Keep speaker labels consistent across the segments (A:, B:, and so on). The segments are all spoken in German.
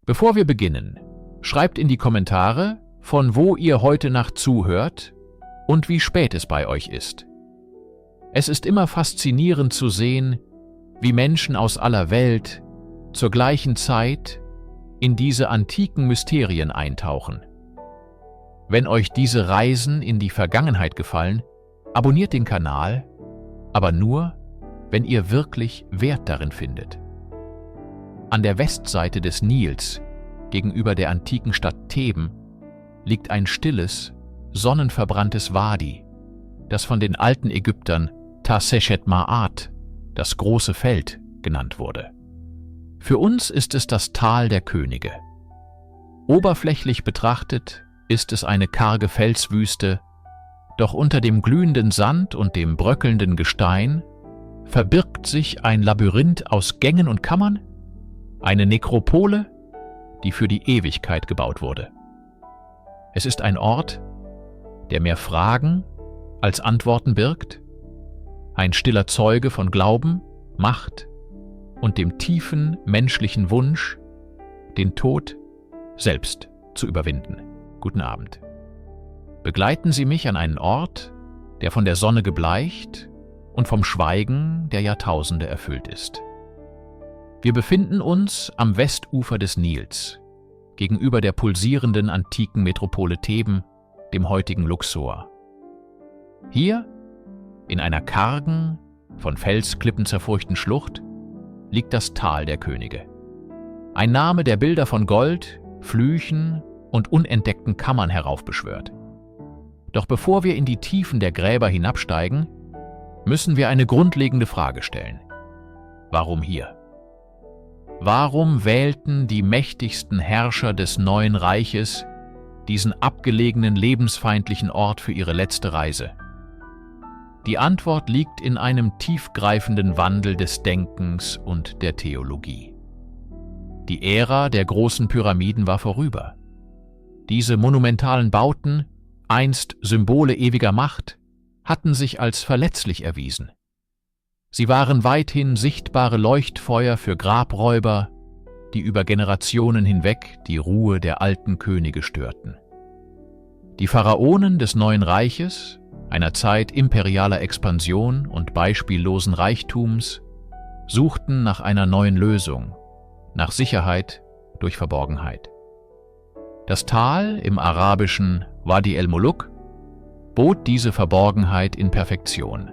A: Bevor wir beginnen, schreibt in die Kommentare, von wo ihr heute Nacht zuhört und wie spät es bei euch ist. Es ist immer faszinierend zu sehen, wie Menschen aus aller Welt zur gleichen Zeit in diese antiken Mysterien eintauchen. Wenn euch diese Reisen in die Vergangenheit gefallen, abonniert den Kanal, aber nur, wenn ihr wirklich Wert darin findet. An der Westseite des Nils, gegenüber der antiken Stadt Theben, liegt ein stilles, sonnenverbranntes Wadi, das von den alten Ägyptern Taseshet Ma'at, das große Feld, genannt wurde. Für uns ist es das Tal der Könige. Oberflächlich betrachtet ist es eine karge Felswüste, doch unter dem glühenden Sand und dem bröckelnden Gestein verbirgt sich ein Labyrinth aus Gängen und Kammern, eine Nekropole, die für die Ewigkeit gebaut wurde. Es ist ein Ort, der mehr Fragen als Antworten birgt, ein stiller Zeuge von Glauben, Macht und dem tiefen menschlichen Wunsch, den Tod selbst zu überwinden. Guten Abend. Begleiten Sie mich an einen Ort, der von der Sonne gebleicht und vom Schweigen der Jahrtausende erfüllt ist. Wir befinden uns am Westufer des Nils, gegenüber der pulsierenden antiken Metropole Theben, dem heutigen Luxor. Hier, in einer kargen, von Felsklippen zerfurchten Schlucht, liegt das Tal der Könige. Ein Name, der Bilder von Gold, Flüchen und unentdeckten Kammern heraufbeschwört. Doch bevor wir in die Tiefen der Gräber hinabsteigen, müssen wir eine grundlegende Frage stellen. Warum hier? Warum wählten die mächtigsten Herrscher des neuen Reiches diesen abgelegenen, lebensfeindlichen Ort für ihre letzte Reise? Die Antwort liegt in einem tiefgreifenden Wandel des Denkens und der Theologie. Die Ära der großen Pyramiden war vorüber. Diese monumentalen Bauten, einst Symbole ewiger Macht, hatten sich als verletzlich erwiesen. Sie waren weithin sichtbare Leuchtfeuer für Grabräuber, die über Generationen hinweg die Ruhe der alten Könige störten. Die Pharaonen des neuen Reiches, einer Zeit imperialer Expansion und beispiellosen Reichtums, suchten nach einer neuen Lösung, nach Sicherheit durch Verborgenheit. Das Tal im arabischen Wadi el-Muluk bot diese Verborgenheit in Perfektion.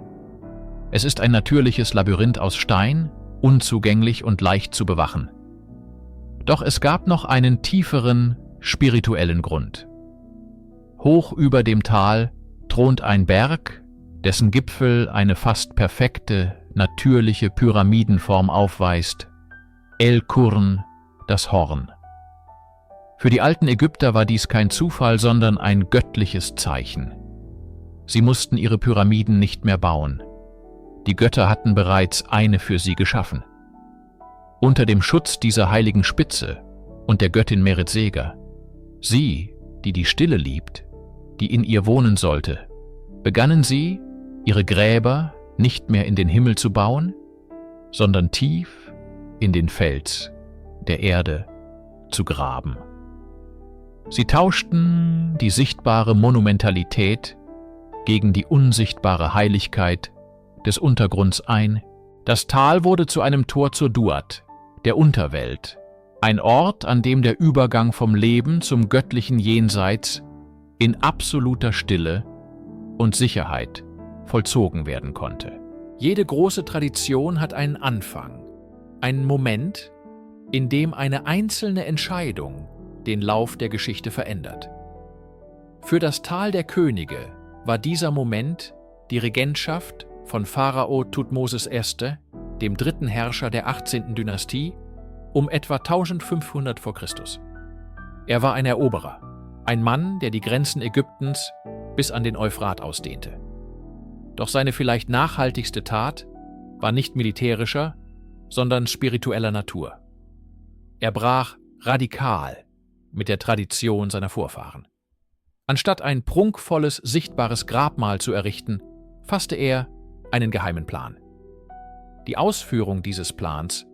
A: Es ist ein natürliches Labyrinth aus Stein, unzugänglich und leicht zu bewachen. Doch es gab noch einen tieferen, spirituellen Grund. Hoch über dem Tal thront ein Berg, dessen Gipfel eine fast perfekte, natürliche Pyramidenform aufweist, El-Qurn, das Horn. Für die alten Ägypter war dies kein Zufall, sondern ein göttliches Zeichen. Sie mussten ihre Pyramiden nicht mehr bauen. Die Götter hatten bereits eine für sie geschaffen. Unter dem Schutz dieser heiligen Spitze und der Göttin Merit Seger, sie, die die Stille liebt, die in ihr wohnen sollte, begannen sie, ihre Gräber nicht mehr in den Himmel zu bauen, sondern tief in den Fels der Erde zu graben. Sie tauschten die sichtbare Monumentalität gegen die unsichtbare Heiligkeit des Untergrunds ein. Das Tal wurde zu einem Tor zur Duat, der Unterwelt, ein Ort, an dem der Übergang vom Leben zum göttlichen Jenseits in absoluter Stille und Sicherheit vollzogen werden konnte. Jede große Tradition hat einen Anfang, einen Moment, in dem eine einzelne Entscheidung den Lauf der Geschichte verändert. Für das Tal der Könige war dieser Moment die Regentschaft von Pharao Thutmosis I., dem dritten Herrscher der 18. Dynastie, um etwa 1500 v. Chr. Er war ein Eroberer, ein Mann, der die Grenzen Ägyptens bis an den Euphrat ausdehnte. Doch seine vielleicht nachhaltigste Tat war nicht militärischer, sondern spiritueller Natur. Er brach radikal mit der Tradition seiner Vorfahren. Anstatt ein prunkvolles, sichtbares Grabmal zu errichten, fasste er einen geheimen Plan. Die Ausführung dieses Plans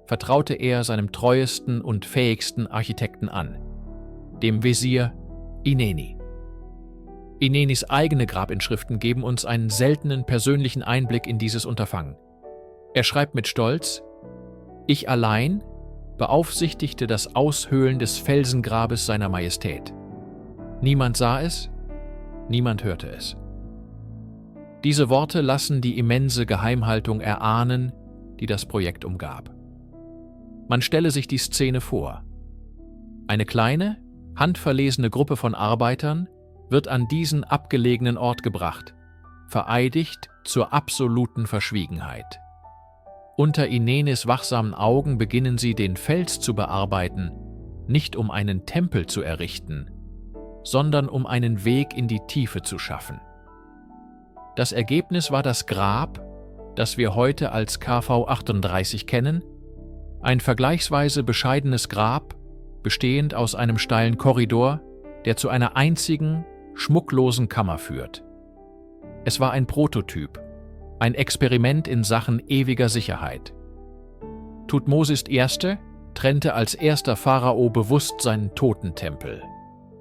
A: vertraute er seinem treuesten und fähigsten Architekten an, dem Wesir Ineni. Inenis eigene Grabinschriften geben uns einen seltenen persönlichen Einblick in dieses Unterfangen. Er schreibt mit Stolz: Ich allein beaufsichtigte das Aushöhlen des Felsengrabes seiner Majestät. Niemand sah es, niemand hörte es. Diese Worte lassen die immense Geheimhaltung erahnen, die das Projekt umgab. Man stelle sich die Szene vor. Eine kleine, handverlesene Gruppe von Arbeitern wird an diesen abgelegenen Ort gebracht, vereidigt zur absoluten Verschwiegenheit. Unter Inenis wachsamen Augen beginnen sie, den Fels zu bearbeiten, nicht um einen Tempel zu errichten, sondern um einen Weg in die Tiefe zu schaffen. Das Ergebnis war das Grab, das wir heute als KV 38 kennen, ein vergleichsweise bescheidenes Grab, bestehend aus einem steilen Korridor, der zu einer einzigen, schmucklosen Kammer führt. Es war ein Prototyp, ein Experiment in Sachen ewiger Sicherheit. Thutmosis I. trennte als erster Pharao bewusst seinen Totentempel,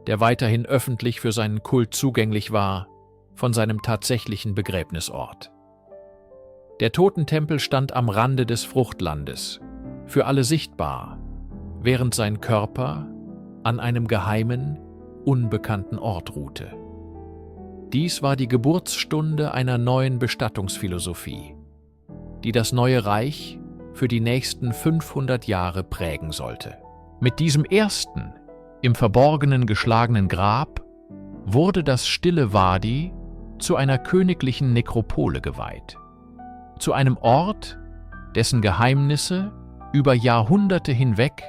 A: der weiterhin öffentlich für seinen Kult zugänglich war, von seinem tatsächlichen Begräbnisort. Der Totentempel stand am Rande des Fruchtlandes, für alle sichtbar, während sein Körper an einem geheimen, unbekannten Ort ruhte. Dies war die Geburtsstunde einer neuen Bestattungsphilosophie, die das neue Reich für die nächsten 500 Jahre prägen sollte. Mit diesem ersten, im Verborgenen geschlagenen Grab wurde das stille Wadi zu einer königlichen Nekropole geweiht, zu einem Ort, dessen Geheimnisse über Jahrhunderte hinweg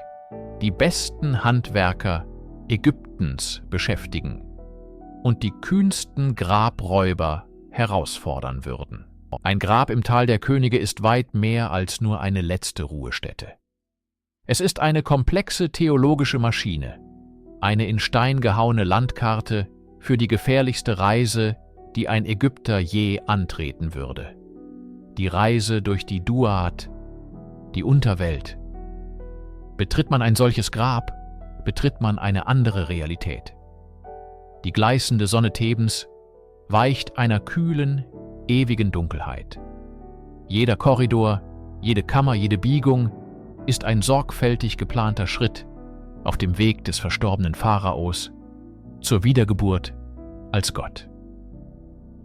A: die besten Handwerker Ägyptens beschäftigen und die kühnsten Grabräuber herausfordern würden. Ein Grab im Tal der Könige ist weit mehr als nur eine letzte Ruhestätte. Es ist eine komplexe theologische Maschine, eine in Stein gehauene Landkarte für die gefährlichste Reise, die ein Ägypter je antreten würde. Die Reise durch die Duat, die Unterwelt. Betritt man ein solches Grab, betritt man eine andere Realität. Die gleißende Sonne Thebens weicht einer kühlen, ewigen Dunkelheit. Jeder Korridor, jede Kammer, jede Biegung ist ein sorgfältig geplanter Schritt auf dem Weg des verstorbenen Pharaos zur Wiedergeburt als Gott.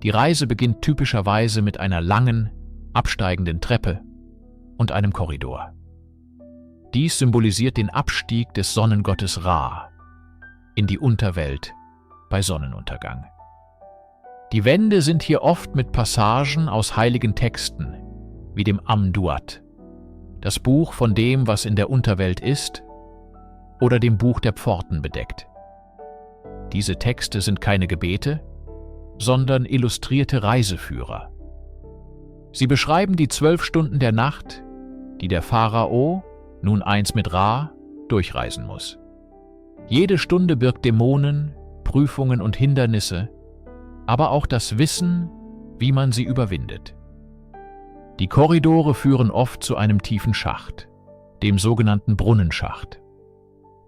A: Die Reise beginnt typischerweise mit einer langen, absteigenden Treppe und einem Korridor. Dies symbolisiert den Abstieg des Sonnengottes Ra in die Unterwelt bei Sonnenuntergang. Die Wände sind hier oft mit Passagen aus heiligen Texten, wie dem Amduat, das Buch von dem, was in der Unterwelt ist, oder dem Buch der Pforten bedeckt. Diese Texte sind keine Gebete, sondern illustrierte Reiseführer. Sie beschreiben die 12 Stunden der Nacht, die der Pharao, nun eins mit Ra, durchreisen muss. Jede Stunde birgt Dämonen, Prüfungen und Hindernisse, aber auch das Wissen, wie man sie überwindet. Die Korridore führen oft zu einem tiefen Schacht, dem sogenannten Brunnenschacht.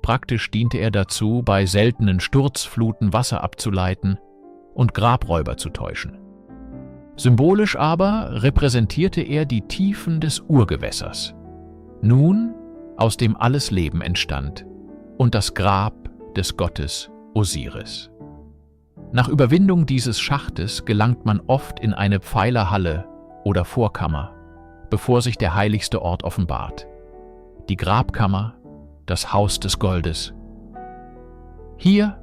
A: Praktisch diente er dazu, bei seltenen Sturzfluten Wasser abzuleiten und Grabräuber zu täuschen. Symbolisch aber repräsentierte er die Tiefen des Urgewässers, nun aus dem alles Leben entstand, und das Grab des Gottes Osiris. Nach Überwindung dieses Schachtes gelangt man oft in eine Pfeilerhalle oder Vorkammer, bevor sich der heiligste Ort offenbart. Die Grabkammer, das Haus des Goldes. Hier,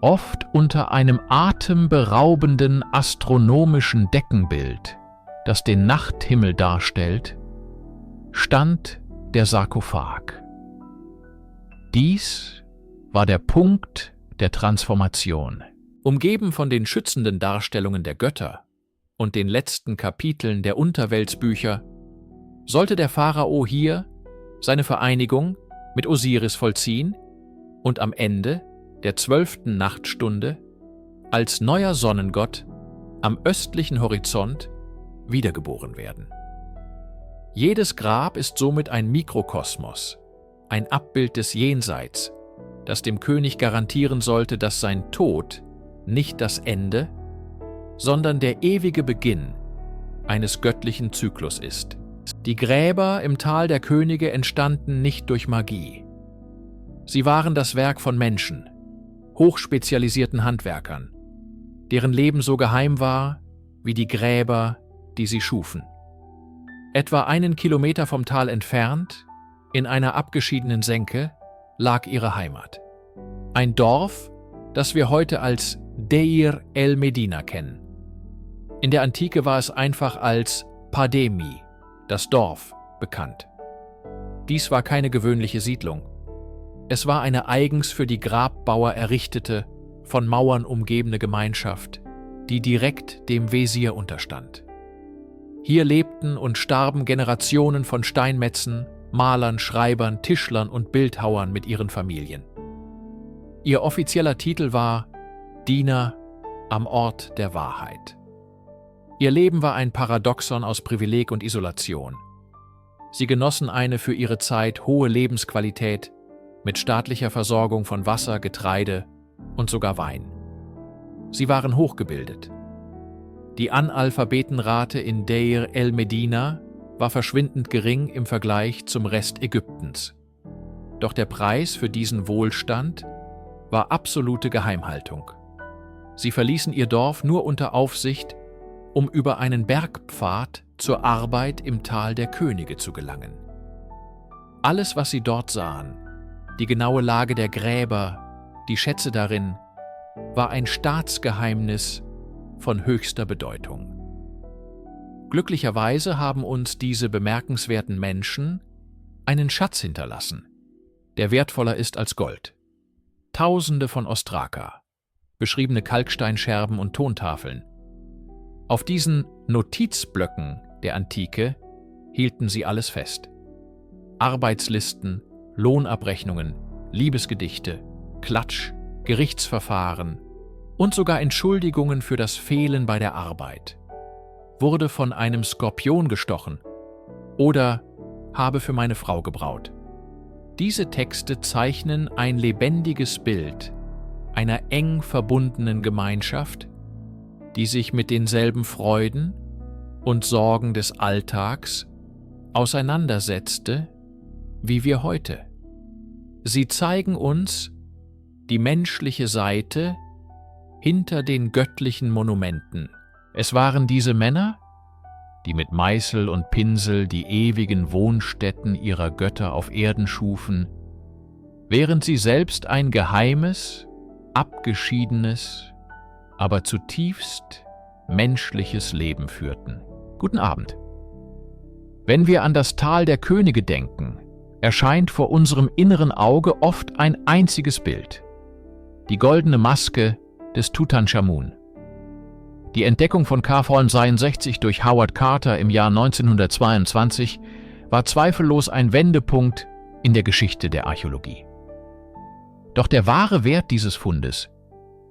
A: oft unter einem atemberaubenden astronomischen Deckenbild, das den Nachthimmel darstellt, stand der Sarkophag. Dies war der Punkt der Transformation. Umgeben von den schützenden Darstellungen der Götter und den letzten Kapiteln der Unterweltsbücher, sollte der Pharao hier seine Vereinigung mit Osiris vollziehen und am Ende der 12. Nachtstunde als neuer Sonnengott am östlichen Horizont wiedergeboren werden. Jedes Grab ist somit ein Mikrokosmos, ein Abbild des Jenseits, das dem König garantieren sollte, dass sein Tod nicht das Ende, sondern der ewige Beginn eines göttlichen Zyklus ist. Die Gräber im Tal der Könige entstanden nicht durch Magie. Sie waren das Werk von Menschen, hochspezialisierten Handwerkern, deren Leben so geheim war wie die Gräber, die sie schufen. Etwa 1 Kilometer vom Tal entfernt, in einer abgeschiedenen Senke, lag ihre Heimat. Ein Dorf, das wir heute als Deir el-Medina kennen. In der Antike war es einfach als Pademi, das Dorf, bekannt. Dies war keine gewöhnliche Siedlung. Es war eine eigens für die Grabbauer errichtete, von Mauern umgebene Gemeinschaft, die direkt dem Wesir unterstand. Hier lebten und starben Generationen von Steinmetzen, Malern, Schreibern, Tischlern und Bildhauern mit ihren Familien. Ihr offizieller Titel war Diener am Ort der Wahrheit. Ihr Leben war ein Paradoxon aus Privileg und Isolation. Sie genossen eine für ihre Zeit hohe Lebensqualität mit staatlicher Versorgung von Wasser, Getreide und sogar Wein. Sie waren hochgebildet. Die Analphabetenrate in Deir el-Medina war verschwindend gering im Vergleich zum Rest Ägyptens. Doch der Preis für diesen Wohlstand war absolute Geheimhaltung. Sie verließen ihr Dorf nur unter Aufsicht, um über einen Bergpfad zur Arbeit im Tal der Könige zu gelangen. Alles, was sie dort sahen, die genaue Lage der Gräber, die Schätze darin, war ein Staatsgeheimnis von höchster Bedeutung. Glücklicherweise haben uns diese bemerkenswerten Menschen einen Schatz hinterlassen, der wertvoller ist als Gold. Tausende von Ostraka, beschriebene Kalksteinscherben und Tontafeln. Auf diesen Notizblöcken der Antike hielten sie alles fest. Arbeitslisten, Lohnabrechnungen, Liebesgedichte, Klatsch, Gerichtsverfahren und sogar Entschuldigungen für das Fehlen bei der Arbeit. Wurde von einem Skorpion gestochen oder habe für meine Frau gebraut. Diese Texte zeichnen ein lebendiges Bild einer eng verbundenen Gemeinschaft, die sich mit denselben Freuden und Sorgen des Alltags auseinandersetzte wie wir heute. Sie zeigen uns die menschliche Seite hinter den göttlichen Monumenten. Es waren diese Männer, die mit Meißel und Pinsel die ewigen Wohnstätten ihrer Götter auf Erden schufen, während sie selbst ein geheimes, abgeschiedenes, aber zutiefst menschliches Leben führten. Guten Abend. Wenn wir an das Tal der Könige denken, erscheint vor unserem inneren Auge oft ein einziges Bild: die goldene Maske des Tutanchamun. Die Entdeckung von K-Form-62 durch Howard Carter im Jahr 1922 war zweifellos ein Wendepunkt in der Geschichte der Archäologie. Doch der wahre Wert dieses Fundes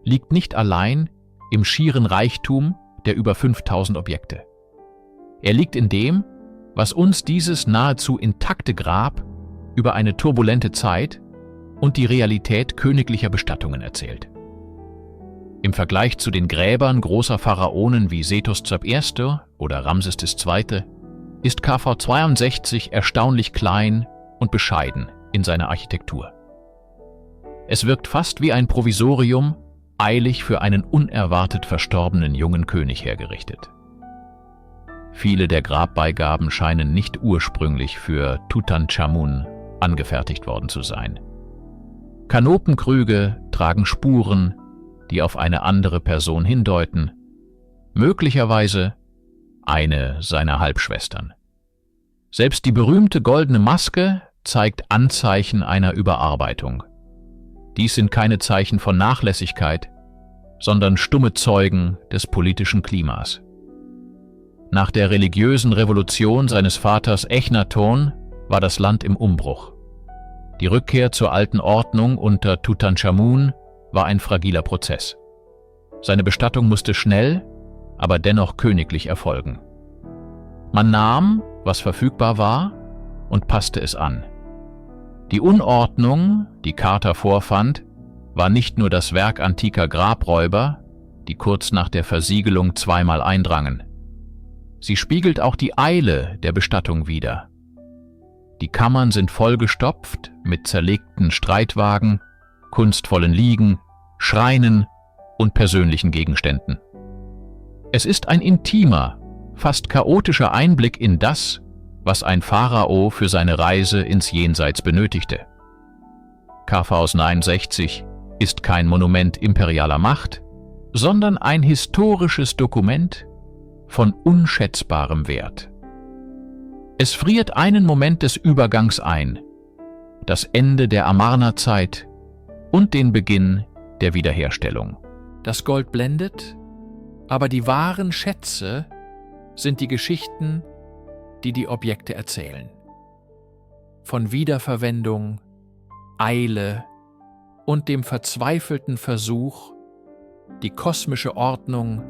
A: liegt nicht allein im schieren Reichtum der über 5000 Objekte. Er liegt in dem, was uns dieses nahezu intakte Grab über eine turbulente Zeit und die Realität königlicher Bestattungen erzählt. Im Vergleich zu den Gräbern großer Pharaonen wie Sethos I. oder Ramses II. Ist KV62 erstaunlich klein und bescheiden in seiner Architektur. Es wirkt fast wie ein Provisorium, eilig für einen unerwartet verstorbenen jungen König hergerichtet. Viele der Grabbeigaben scheinen nicht ursprünglich für Tutanchamun angefertigt worden zu sein. Kanopenkrüge tragen Spuren, die auf eine andere Person hindeuten, möglicherweise eine seiner Halbschwestern. Selbst die berühmte goldene Maske zeigt Anzeichen einer Überarbeitung. Dies sind keine Zeichen von Nachlässigkeit, sondern stumme Zeugen des politischen Klimas. Nach der religiösen Revolution seines Vaters Echnaton war das Land im Umbruch. Die Rückkehr zur alten Ordnung unter Tutanchamun war ein fragiler Prozess. Seine Bestattung musste schnell, aber dennoch königlich erfolgen. Man nahm, was verfügbar war, und passte es an. Die Unordnung, die Carter vorfand, war nicht nur das Werk antiker Grabräuber, die kurz nach der Versiegelung zweimal eindrangen. Sie spiegelt auch die Eile der Bestattung wider. Die Kammern sind vollgestopft mit zerlegten Streitwagen, kunstvollen Liegen, Schreinen und persönlichen Gegenständen. Es ist ein intimer, fast chaotischer Einblick in das, was ein Pharao für seine Reise ins Jenseits benötigte. Khafaus 69 ist kein Monument imperialer Macht, sondern ein historisches Dokument von unschätzbarem Wert. Es friert einen Moment des Übergangs ein, das Ende der Amarna-Zeit und den Beginn der Wiederherstellung. Das Gold blendet, aber die wahren Schätze sind die Geschichten, die die Objekte erzählen. Von Wiederverwendung, Eile und dem verzweifelten Versuch, die kosmische Ordnung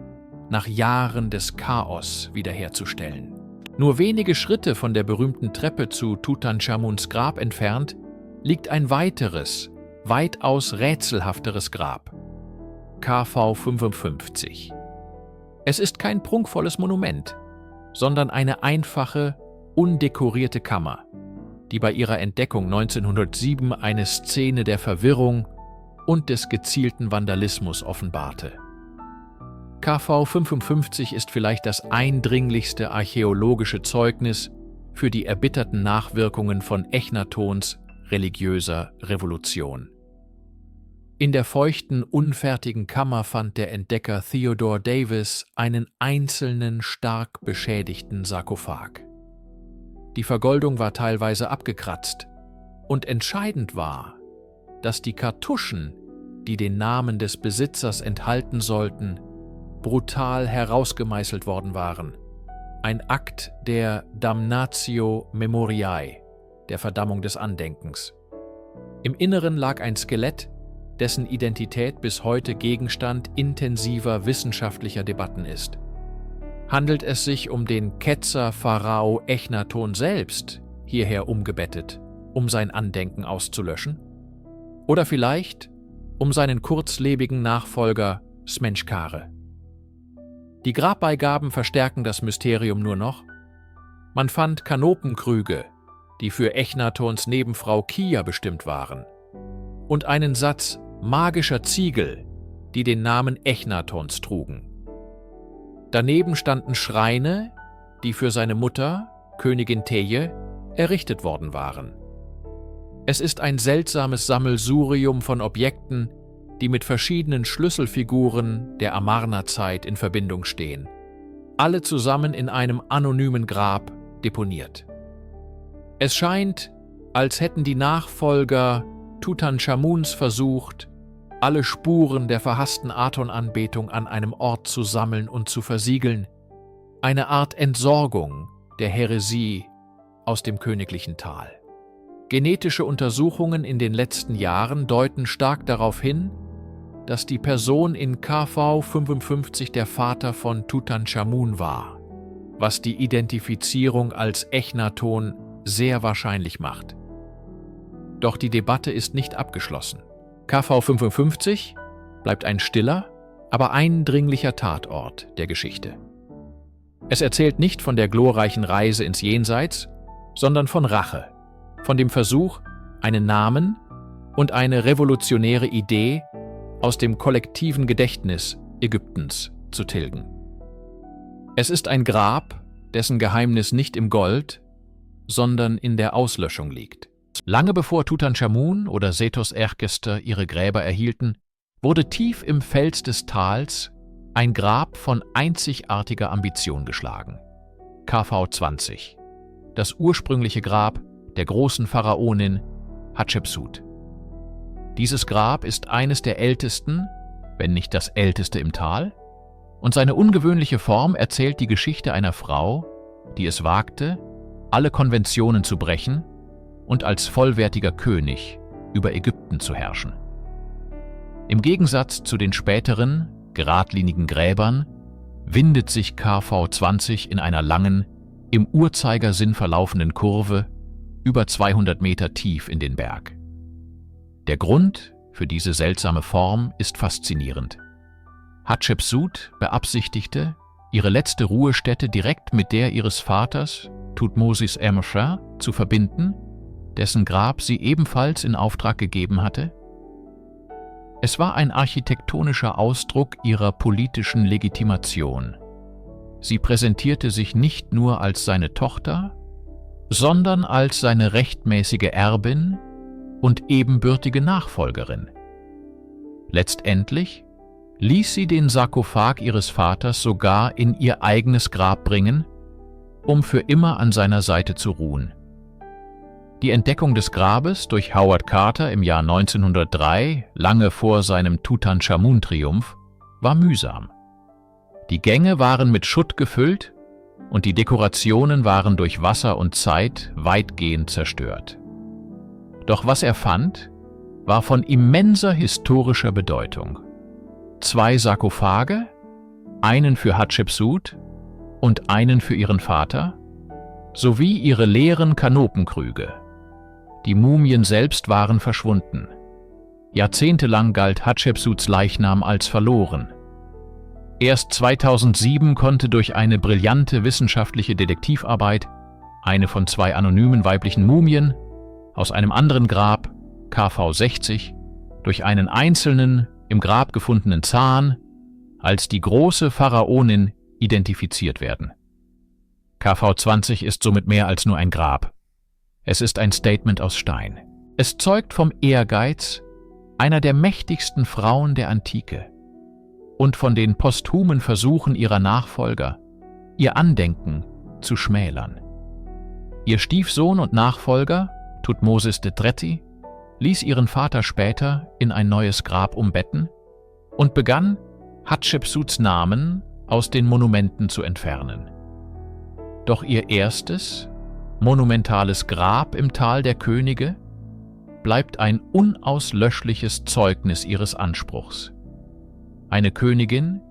A: nach Jahren des Chaos wiederherzustellen. Nur wenige Schritte von der berühmten Treppe zu Tutanchamuns Grab entfernt liegt ein weiteres, weitaus rätselhafteres Grab, KV 55. Es ist kein prunkvolles Monument, sondern eine einfache, undekorierte Kammer, die bei ihrer Entdeckung 1907 eine Szene der Verwirrung und des gezielten Vandalismus offenbarte. KV 55 ist vielleicht das eindringlichste archäologische Zeugnis für die erbitterten Nachwirkungen von Echnatons religiöser Revolution. In der feuchten, unfertigen Kammer fand der Entdecker Theodore Davis einen einzelnen, stark beschädigten Sarkophag. Die Vergoldung war teilweise abgekratzt und entscheidend war, dass die Kartuschen, die den Namen des Besitzers enthalten sollten, brutal herausgemeißelt worden waren. Ein Akt der Damnatio Memoriae, der Verdammung des Andenkens. Im Inneren lag ein Skelett, dessen Identität bis heute Gegenstand intensiver wissenschaftlicher Debatten ist. Handelt es sich um den Ketzer-Pharao Echnaton selbst, hierher umgebettet, um sein Andenken auszulöschen? Oder vielleicht um seinen kurzlebigen Nachfolger Smenkhkare? Die Grabbeigaben verstärken das Mysterium nur noch. Man fand Kanopenkrüge, die für Echnatons Nebenfrau Kia bestimmt waren, und einen Satz magischer Ziegel, die den Namen Echnatons trugen. Daneben standen Schreine, die für seine Mutter, Königin Teye, errichtet worden waren. Es ist ein seltsames Sammelsurium von Objekten, die mit verschiedenen Schlüsselfiguren der Amarna-Zeit in Verbindung stehen, alle zusammen in einem anonymen Grab deponiert. Es scheint, als hätten die Nachfolger Tutanchamuns versucht, alle Spuren der verhassten Aton-Anbetung an einem Ort zu sammeln und zu versiegeln, eine Art Entsorgung der Häresie aus dem königlichen Tal. Genetische Untersuchungen in den letzten Jahren deuten stark darauf hin, dass die Person in KV 55 der Vater von Tutanchamun war, was die Identifizierung als Echnaton sehr wahrscheinlich macht. Doch die Debatte ist nicht abgeschlossen. KV 55 bleibt ein stiller, aber eindringlicher Tatort der Geschichte. Es erzählt nicht von der glorreichen Reise ins Jenseits, sondern von Rache, von dem Versuch, einen Namen und eine revolutionäre Idee aus dem kollektiven Gedächtnis Ägyptens zu tilgen. Es ist ein Grab, dessen Geheimnis nicht im Gold, sondern in der Auslöschung liegt. Lange bevor Tutanchamun oder Sethos-Erchkester ihre Gräber erhielten, wurde tief im Fels des Tals ein Grab von einzigartiger Ambition geschlagen. KV 20, das ursprüngliche Grab der großen Pharaonin Hatschepsut. Dieses Grab ist eines der ältesten, wenn nicht das älteste im Tal, und seine ungewöhnliche Form erzählt die Geschichte einer Frau, die es wagte, alle Konventionen zu brechen und als vollwertiger König über Ägypten zu herrschen. Im Gegensatz zu den späteren, geradlinigen Gräbern windet sich KV 20 in einer langen, im Uhrzeigersinn verlaufenden Kurve über 200 Meter tief in den Berg. Der Grund für diese seltsame Form ist faszinierend. Hatschepsut beabsichtigte, ihre letzte Ruhestätte direkt mit der ihres Vaters, Thutmosis Mrcha, zu verbinden, dessen Grab sie ebenfalls in Auftrag gegeben hatte. Es war ein architektonischer Ausdruck ihrer politischen Legitimation. Sie präsentierte sich nicht nur als seine Tochter, sondern als seine rechtmäßige Erbin und ebenbürtige Nachfolgerin. Letztendlich ließ sie den Sarkophag ihres Vaters sogar in ihr eigenes Grab bringen, um für immer an seiner Seite zu ruhen. Die Entdeckung des Grabes durch Howard Carter im Jahr 1903, lange vor seinem Tutanchamun-Triumph, war mühsam. Die Gänge waren mit Schutt gefüllt und die Dekorationen waren durch Wasser und Zeit weitgehend zerstört. Doch was er fand, war von immenser historischer Bedeutung. 2 Sarkophage, einen für Hatschepsut und einen für ihren Vater, sowie ihre leeren Kanopenkrüge. Die Mumien selbst waren verschwunden. Jahrzehntelang galt Hatschepsuts Leichnam als verloren. Erst 2007 konnte durch eine brillante wissenschaftliche Detektivarbeit eine von 2 anonymen weiblichen Mumien aus einem anderen Grab, KV 60, durch einen einzelnen, im Grab gefundenen Zahn als die große Pharaonin identifiziert werden. KV 20 ist somit mehr als nur ein Grab. Es ist ein Statement aus Stein. Es zeugt vom Ehrgeiz einer der mächtigsten Frauen der Antike und von den posthumen Versuchen ihrer Nachfolger, ihr Andenken zu schmälern. Ihr Stiefsohn und Nachfolger, Thutmosis III., ließ ihren Vater später in ein neues Grab umbetten und begann, Hatschepsuts Namen aus den Monumenten zu entfernen. Doch ihr erstes, monumentales Grab im Tal der Könige bleibt ein unauslöschliches Zeugnis ihres Anspruchs. Eine Königin,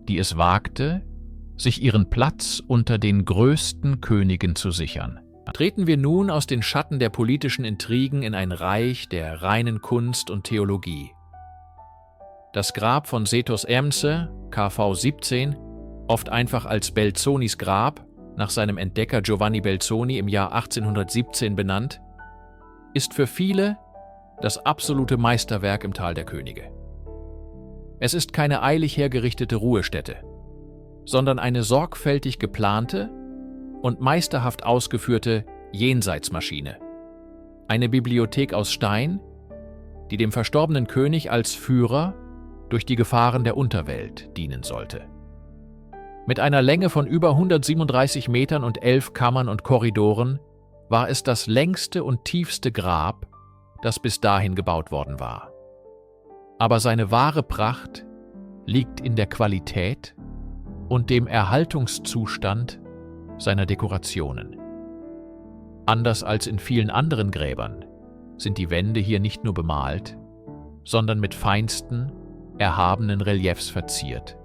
A: die es wagte, sich ihren Platz unter den größten Königen zu sichern. Treten wir nun aus den Schatten der politischen Intrigen in ein Reich der reinen Kunst und Theologie. Das Grab von Sethos Emse, KV 17, oft einfach als Belzonis Grab, nach seinem Entdecker Giovanni Belzoni im Jahr 1817 benannt, ist für viele das absolute Meisterwerk im Tal der Könige. Es ist keine eilig hergerichtete Ruhestätte, sondern eine sorgfältig geplante und meisterhaft ausgeführte Jenseitsmaschine. Eine Bibliothek aus Stein, die dem verstorbenen König als Führer durch die Gefahren der Unterwelt dienen sollte. Mit einer Länge von über 137 Metern und 11 Kammern und Korridoren war es das längste und tiefste Grab, das bis dahin gebaut worden war. Aber seine wahre Pracht liegt in der Qualität und dem Erhaltungszustand seiner Dekorationen. Anders als in vielen anderen Gräbern sind die Wände hier nicht nur bemalt, sondern mit feinsten, erhabenen Reliefs verziert,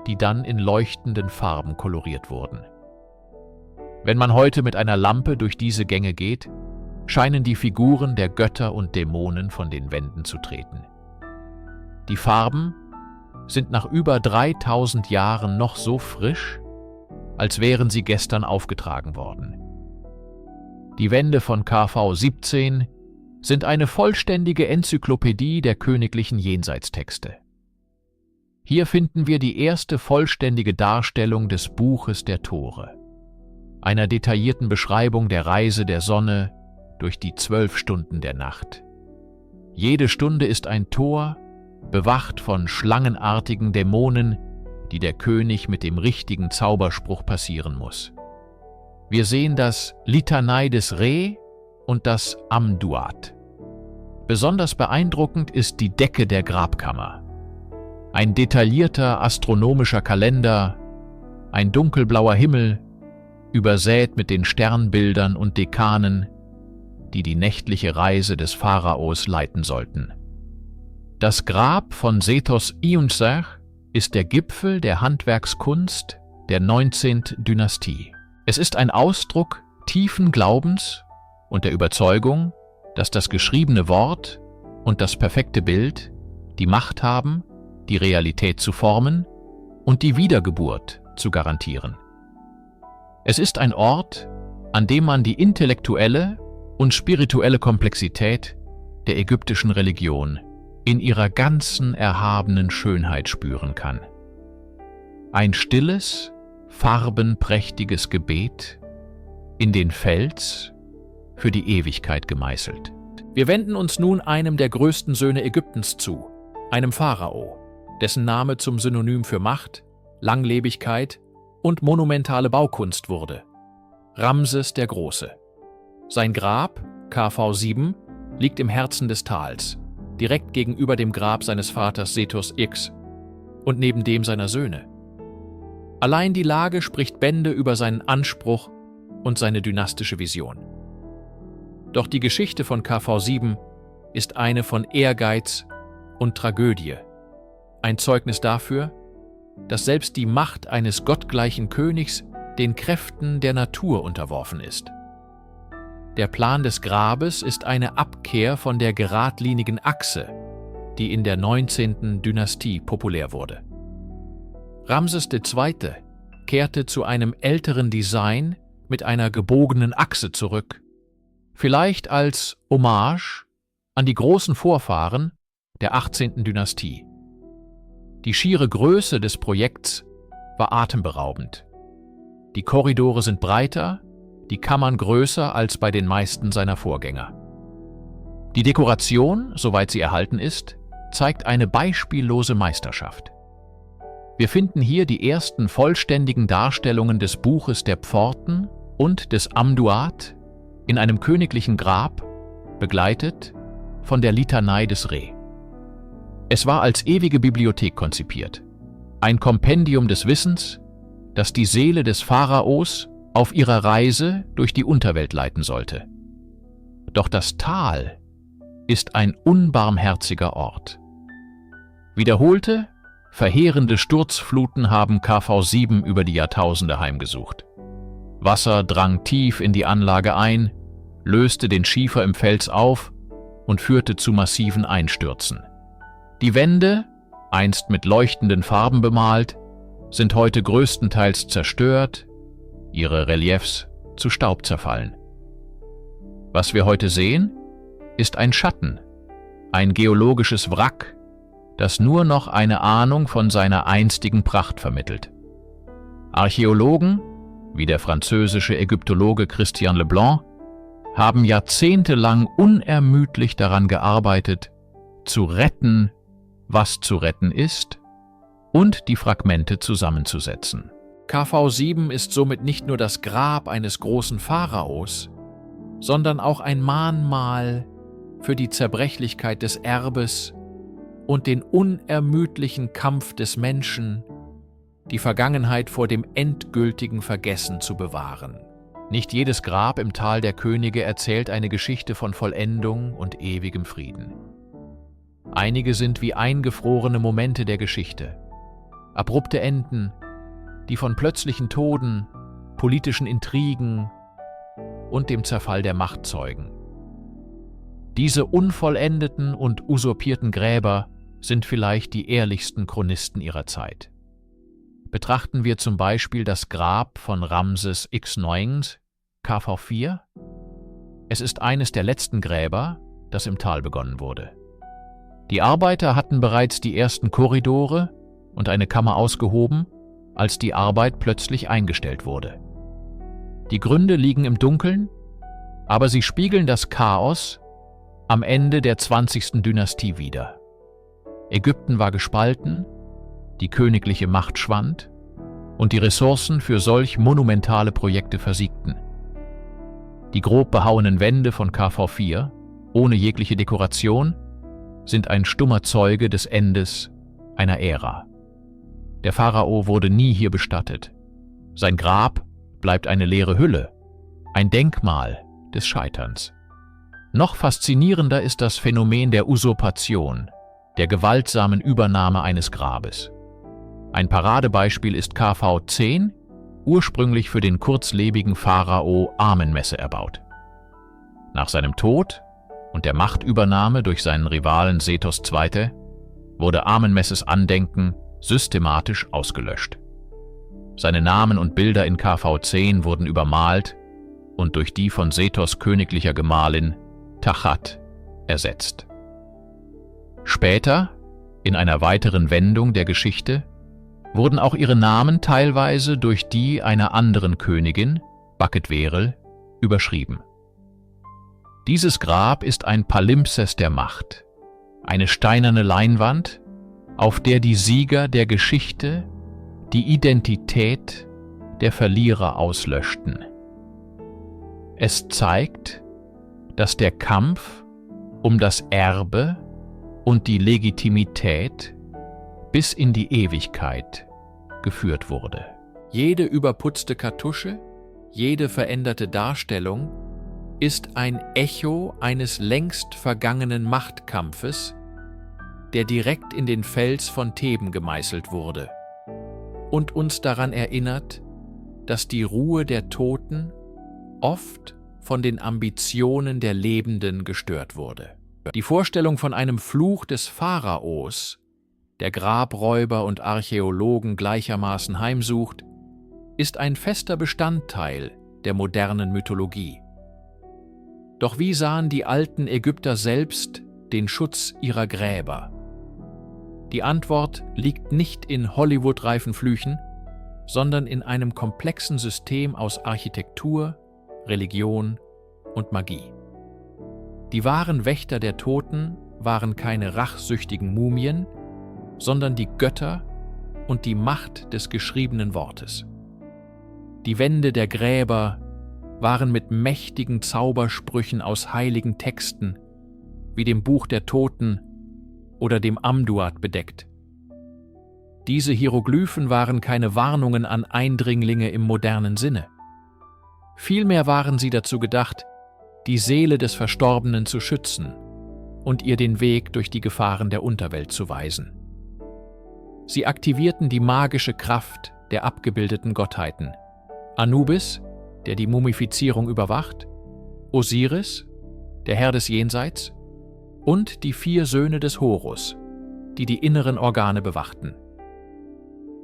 A: die dann in leuchtenden Farben koloriert wurden. Wenn man heute mit einer Lampe durch diese Gänge geht, scheinen die Figuren der Götter und Dämonen von den Wänden zu treten. Die Farben sind nach über 3000 Jahren noch so frisch, als wären sie gestern aufgetragen worden. Die Wände von KV 17 sind eine vollständige Enzyklopädie der königlichen Jenseitstexte. Hier finden wir die erste vollständige Darstellung des Buches der Tore, einer detaillierten Beschreibung der Reise der Sonne durch die 12 Stunden der Nacht. Jede Stunde ist ein Tor, bewacht von schlangenartigen Dämonen, die der König mit dem richtigen Zauberspruch passieren muss. Wir sehen das Litanei des Re und das Amduat. Besonders beeindruckend ist die Decke der Grabkammer. Ein detaillierter astronomischer Kalender, ein dunkelblauer Himmel, übersät mit den Sternbildern und Dekanen, die die nächtliche Reise des Pharaos leiten sollten. Das Grab von Sethos Iunser ist der Gipfel der Handwerkskunst der 19. Dynastie. Es ist ein Ausdruck tiefen Glaubens und der Überzeugung, dass das geschriebene Wort und das perfekte Bild die Macht haben, die Realität zu formen und die Wiedergeburt zu garantieren. Es ist ein Ort, an dem man die intellektuelle und spirituelle Komplexität der ägyptischen Religion in ihrer ganzen erhabenen Schönheit spüren kann. Ein stilles, farbenprächtiges Gebet in den Fels für die Ewigkeit gemeißelt. Wir wenden uns nun einem der größten Söhne Ägyptens zu, einem Pharao, dessen Name zum Synonym für Macht, Langlebigkeit und monumentale Baukunst wurde: Ramses der Große. Sein Grab, KV7, liegt im Herzen des Tals, direkt gegenüber dem Grab seines Vaters Sethos X und neben dem seiner Söhne. Allein die Lage spricht Bände über seinen Anspruch und seine dynastische Vision. Doch die Geschichte von KV7 ist eine von Ehrgeiz und Tragödie, ein Zeugnis dafür, dass selbst die Macht eines gottgleichen Königs den Kräften der Natur unterworfen ist. Der Plan des Grabes ist eine Abkehr von der geradlinigen Achse, die in der 19. Dynastie populär wurde. Ramses II. Kehrte zu einem älteren Design mit einer gebogenen Achse zurück, vielleicht als Hommage an die großen Vorfahren der 18. Dynastie. Die schiere Größe des Projekts war atemberaubend. Die Korridore sind breiter, die Kammern größer als bei den meisten seiner Vorgänger. Die Dekoration, soweit sie erhalten ist, zeigt eine beispiellose Meisterschaft. Wir finden hier die ersten vollständigen Darstellungen des Buches der Pforten und des Amduat in einem königlichen Grab, begleitet von der Litanei des Re. Es war als ewige Bibliothek konzipiert, ein Kompendium des Wissens, das die Seele des Pharaos auf ihrer Reise durch die Unterwelt leiten sollte. Doch das Tal ist ein unbarmherziger Ort. Wiederholte, verheerende Sturzfluten haben KV7 über die Jahrtausende heimgesucht. Wasser drang tief in die Anlage ein, löste den Schiefer im Fels auf und führte zu massiven Einstürzen. Die Wände, einst mit leuchtenden Farben bemalt, sind heute größtenteils zerstört, ihre Reliefs zu Staub zerfallen. Was wir heute sehen, ist ein Schatten, ein geologisches Wrack, das nur noch eine Ahnung von seiner einstigen Pracht vermittelt. Archäologen, wie der französische Ägyptologe Christian Leblanc, haben jahrzehntelang unermüdlich daran gearbeitet, zu retten, was zu retten ist, und die Fragmente zusammenzusetzen. KV7 ist somit nicht nur das Grab eines großen Pharaos, sondern auch ein Mahnmal für die Zerbrechlichkeit des Erbes und den unermüdlichen Kampf des Menschen, die Vergangenheit vor dem endgültigen Vergessen zu bewahren. Nicht jedes Grab im Tal der Könige erzählt eine Geschichte von Vollendung und ewigem Frieden. Einige sind wie eingefrorene Momente der Geschichte, abrupte Enden, die von plötzlichen Toden, politischen Intrigen und dem Zerfall der Macht zeugen. Diese unvollendeten und usurpierten Gräber sind vielleicht die ehrlichsten Chronisten ihrer Zeit. Betrachten wir zum Beispiel das Grab von Ramses X9, KV4. Es ist eines der letzten Gräber, das im Tal begonnen wurde. Die Arbeiter hatten bereits die ersten Korridore und eine Kammer ausgehoben, als die Arbeit plötzlich eingestellt wurde. Die Gründe liegen im Dunkeln, aber sie spiegeln das Chaos am Ende der 20. Dynastie wider. Ägypten war gespalten, die königliche Macht schwand und die Ressourcen für solch monumentale Projekte versiegten. Die grob behauenen Wände von KV4, ohne jegliche Dekoration, sind ein stummer Zeuge des Endes einer Ära. Der Pharao wurde nie hier bestattet. Sein Grab bleibt eine leere Hülle, ein Denkmal des Scheiterns. Noch faszinierender ist das Phänomen der Usurpation, der gewaltsamen Übernahme eines Grabes. Ein Paradebeispiel ist KV10, ursprünglich für den kurzlebigen Pharao Amenmesse erbaut. Nach seinem Tod und der Machtübernahme durch seinen Rivalen Sethos II. Wurde Amenmesses Andenken systematisch ausgelöscht. Seine Namen und Bilder in KV10 wurden übermalt und durch die von Sethos königlicher Gemahlin Tachat ersetzt. Später, in einer weiteren Wendung der Geschichte, wurden auch ihre Namen teilweise durch die einer anderen Königin, Baketwerel, überschrieben. Dieses Grab ist ein Palimpsest der Macht, eine steinerne Leinwand, auf der die Sieger der Geschichte die Identität der Verlierer auslöschten. Es zeigt, dass der Kampf um das Erbe und die Legitimität bis in die Ewigkeit geführt wurde. Jede überputzte Kartusche, jede veränderte Darstellung ist ein Echo eines längst vergangenen Machtkampfes, der direkt in den Fels von Theben gemeißelt wurde und uns daran erinnert, dass die Ruhe der Toten oft von den Ambitionen der Lebenden gestört wurde. Die Vorstellung von einem Fluch des Pharaos, der Grabräuber und Archäologen gleichermaßen heimsucht, ist ein fester Bestandteil der modernen Mythologie. Doch wie sahen die alten Ägypter selbst den Schutz ihrer Gräber? Die Antwort liegt nicht in Hollywood-reifen Flüchen, sondern in einem komplexen System aus Architektur, Religion und Magie. Die wahren Wächter der Toten waren keine rachsüchtigen Mumien, sondern die Götter und die Macht des geschriebenen Wortes. Die Wände der Gräber waren mit mächtigen Zaubersprüchen aus heiligen Texten, wie dem Buch der Toten oder dem Amduat bedeckt. Diese Hieroglyphen waren keine Warnungen an Eindringlinge im modernen Sinne. Vielmehr waren sie dazu gedacht, die Seele des Verstorbenen zu schützen und ihr den Weg durch die Gefahren der Unterwelt zu weisen. Sie aktivierten die magische Kraft der abgebildeten Gottheiten: Anubis, der die Mumifizierung überwacht, Osiris, der Herr des Jenseits, und die 4 Söhne des Horus, die die inneren Organe bewachten.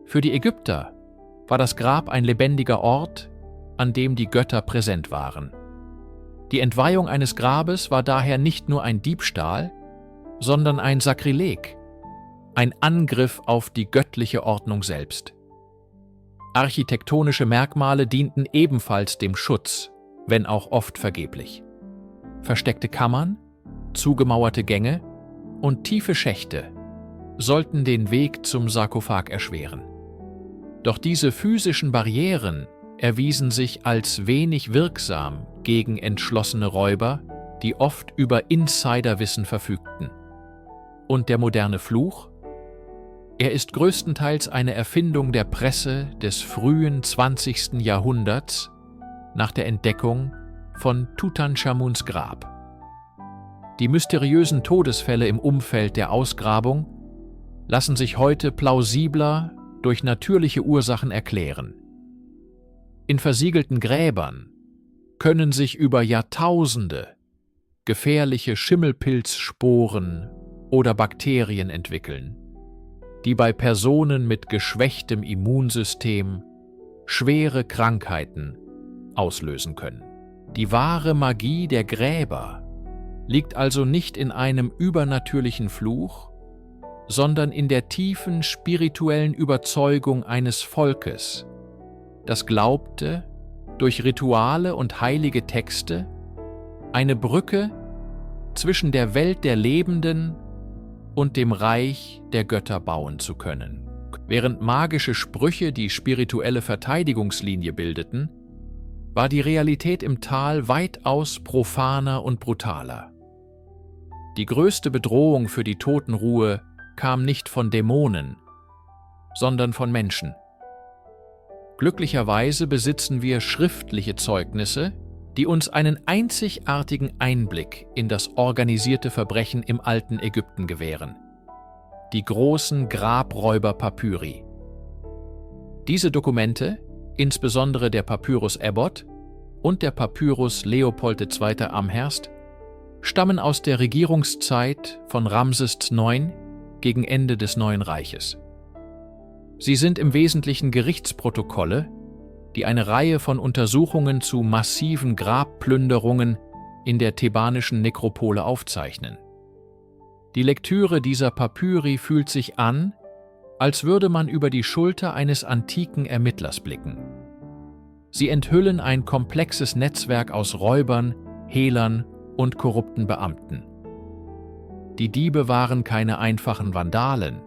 A: Für die Ägypter war das Grab ein lebendiger Ort, an dem die Götter präsent waren. Die Entweihung eines Grabes war daher nicht nur ein Diebstahl, sondern ein Sakrileg, ein Angriff auf die göttliche Ordnung selbst. Architektonische Merkmale dienten ebenfalls dem Schutz, wenn auch oft vergeblich. Versteckte Kammern, zugemauerte Gänge und tiefe Schächte sollten den Weg zum Sarkophag erschweren. Doch diese physischen Barrieren erwiesen sich als wenig wirksam gegen entschlossene Räuber, die oft über Insiderwissen verfügten. Und der moderne Fluch? Er ist größtenteils eine Erfindung der Presse des frühen 20. Jahrhunderts nach der Entdeckung von Tutanchamuns Grab. Die mysteriösen Todesfälle im Umfeld der Ausgrabung lassen sich heute plausibler durch natürliche Ursachen erklären. In versiegelten Gräbern können sich über Jahrtausende gefährliche Schimmelpilzsporen oder Bakterien entwickeln, die bei Personen mit geschwächtem Immunsystem schwere Krankheiten auslösen können. Die wahre Magie der Gräber liegt also nicht in einem übernatürlichen Fluch, sondern in der tiefen spirituellen Überzeugung eines Volkes, das glaubte, durch Rituale und heilige Texte eine Brücke zwischen der Welt der Lebenden und dem Reich der Götter bauen zu können. Während magische Sprüche die spirituelle Verteidigungslinie bildeten, war die Realität im Tal weitaus profaner und brutaler. Die größte Bedrohung für die Totenruhe kam nicht von Dämonen, sondern von Menschen. Glücklicherweise besitzen wir schriftliche Zeugnisse, die uns einen einzigartigen Einblick in das organisierte Verbrechen im alten Ägypten gewähren: die großen Grabräuber-Papyri. Diese Dokumente, insbesondere der Papyrus Ebbot und der Papyrus Leopold II. Amherst, stammen aus der Regierungszeit von Ramses IX gegen Ende des Neuen Reiches. Sie sind im Wesentlichen Gerichtsprotokolle, die eine Reihe von Untersuchungen zu massiven Grabplünderungen in der thebanischen Nekropole aufzeichnen. Die Lektüre dieser Papyri fühlt sich an, als würde man über die Schulter eines antiken Ermittlers blicken. Sie enthüllen ein komplexes Netzwerk aus Räubern, Hehlern und korrupten Beamten. Die Diebe waren keine einfachen Vandalen.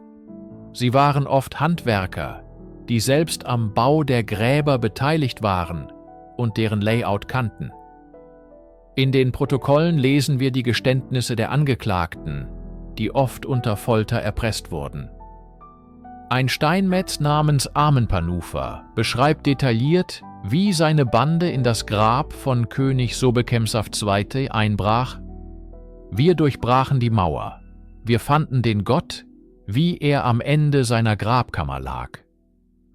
A: Sie waren oft Handwerker, die selbst am Bau der Gräber beteiligt waren und deren Layout kannten. In den Protokollen lesen wir die Geständnisse der Angeklagten, die oft unter Folter erpresst wurden. Ein Steinmetz namens Amenpanufa beschreibt detailliert, wie seine Bande in das Grab von König Sobekemsaf II. Einbrach. Wir durchbrachen die Mauer. Wir fanden den Gott, wie er am Ende seiner Grabkammer lag.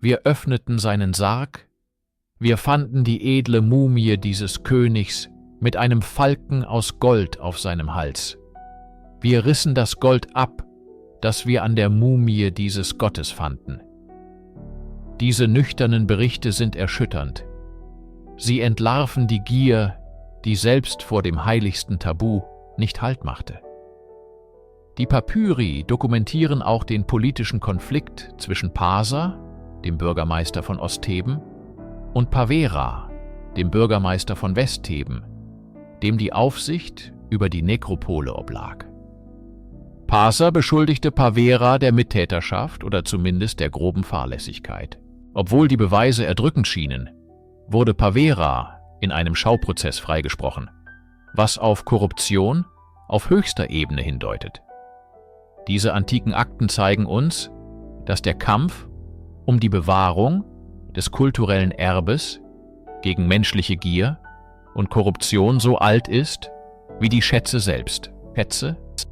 A: Wir öffneten seinen Sarg. Wir fanden die edle Mumie dieses Königs mit einem Falken aus Gold auf seinem Hals. Wir rissen das Gold ab, das wir an der Mumie dieses Gottes fanden. Diese nüchternen Berichte sind erschütternd. Sie entlarven die Gier, die selbst vor dem heiligsten Tabu nicht Halt machte. Die Papyri dokumentieren auch den politischen Konflikt zwischen Pasa, dem Bürgermeister von Osttheben, und Pavera, dem Bürgermeister von Westtheben, dem die Aufsicht über die Nekropole oblag. Pasa beschuldigte Pavera der Mittäterschaft oder zumindest der groben Fahrlässigkeit. Obwohl die Beweise erdrückend schienen, wurde Pavera in einem Schauprozess freigesprochen, was auf Korruption auf höchster Ebene hindeutet. Diese antiken Akten zeigen uns, dass der Kampf um die Bewahrung des kulturellen Erbes gegen menschliche Gier und Korruption so alt ist wie die Schätze selbst.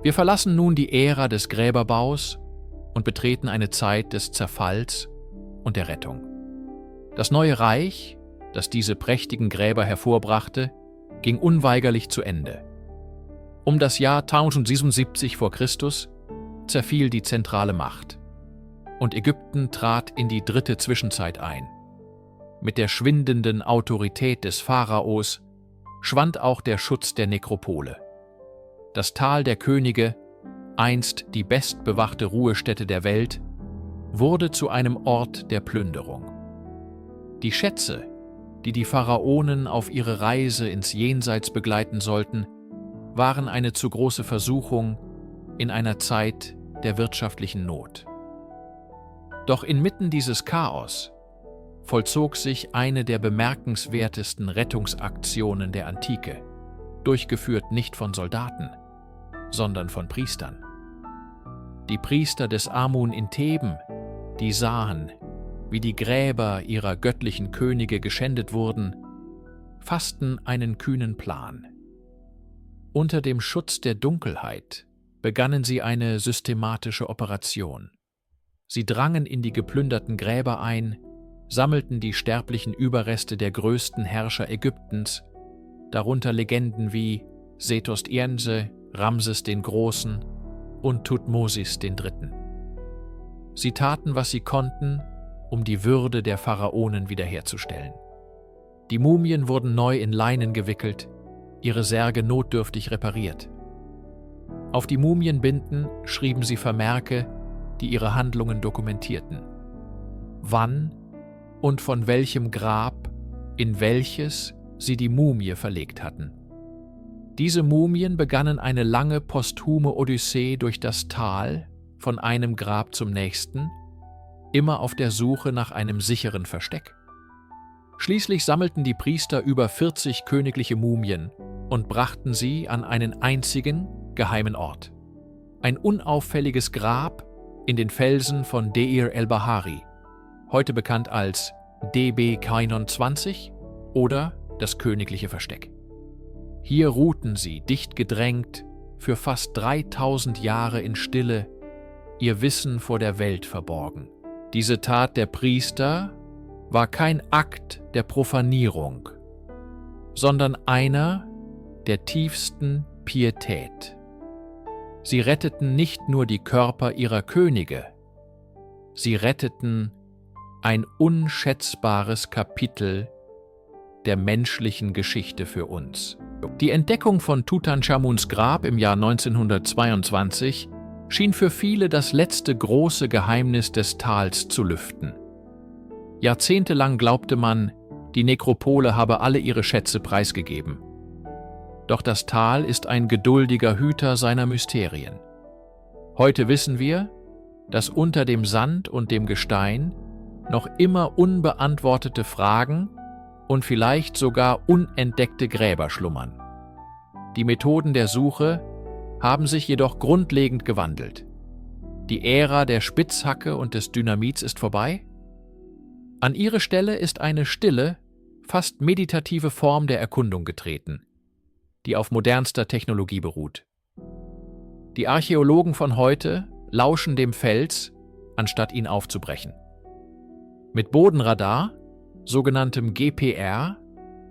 A: Wir verlassen nun die Ära des Gräberbaus und betreten eine Zeit des Zerfalls und der Rettung. Das neue Reich, das diese prächtigen Gräber hervorbrachte, ging unweigerlich zu Ende. Um das Jahr 1077 vor Christus zerfiel die zentrale Macht und Ägypten trat in die dritte Zwischenzeit ein. Mit der schwindenden Autorität des Pharaos schwand auch der Schutz der Nekropole. Das Tal der Könige, einst die bestbewachte Ruhestätte der Welt, wurde zu einem Ort der Plünderung. Die Schätze, die die Pharaonen auf ihre Reise ins Jenseits begleiten sollten, waren eine zu große Versuchung in einer Zeit der wirtschaftlichen Not. Doch inmitten dieses Chaos vollzog sich eine der bemerkenswertesten Rettungsaktionen der Antike, durchgeführt nicht von Soldaten, sondern von Priestern. Die Priester des Amun in Theben, die sahen, wie die Gräber ihrer göttlichen Könige geschändet wurden, fassten einen kühnen Plan. Unter dem Schutz der Dunkelheit begannen sie eine systematische Operation. Sie drangen in die geplünderten Gräber ein, sammelten die sterblichen Überreste der größten Herrscher Ägyptens, darunter Legenden wie Sethos Iense, Ramses den Großen und Thutmosis III. Sie taten, was sie konnten, um die Würde der Pharaonen wiederherzustellen. Die Mumien wurden neu in Leinen gewickelt, ihre Särge notdürftig repariert. Auf die Mumienbinden schrieben sie Vermerke, die ihre Handlungen dokumentierten. Wann und von welchem Grab in welches sie die Mumie verlegt hatten. Diese Mumien begannen eine lange posthume Odyssee durch das Tal, von einem Grab zum nächsten, immer auf der Suche nach einem sicheren Versteck. Schließlich sammelten die Priester über 40 königliche Mumien und brachten sie an einen einzigen, geheimen Ort. Ein unauffälliges Grab in den Felsen von Deir el-Bahari, heute bekannt als DB Kainon 20 oder das königliche Versteck. Hier ruhten sie, dicht gedrängt, für fast 3000 Jahre in Stille, ihr Wissen vor der Welt verborgen. Diese Tat der Priester war kein Akt der Profanierung, sondern einer der tiefsten Pietät. Sie retteten nicht nur die Körper ihrer Könige, sie retteten ein unschätzbares Kapitel der menschlichen Geschichte für uns. Die Entdeckung von Tutanchamuns Grab im Jahr 1922 schien für viele das letzte große Geheimnis des Tals zu lüften. Jahrzehntelang glaubte man, die Nekropole habe alle ihre Schätze preisgegeben. Doch das Tal ist ein geduldiger Hüter seiner Mysterien. Heute wissen wir, dass unter dem Sand und dem Gestein noch immer unbeantwortete Fragen und vielleicht sogar unentdeckte Gräber schlummern. Die Methoden der Suche haben sich jedoch grundlegend gewandelt. Die Ära der Spitzhacke und des Dynamits ist vorbei. An ihre Stelle ist eine stille, fast meditative Form der Erkundung getreten, die auf modernster Technologie beruht. Die Archäologen von heute lauschen dem Fels, anstatt ihn aufzubrechen. Mit Bodenradar, sogenanntem GPR,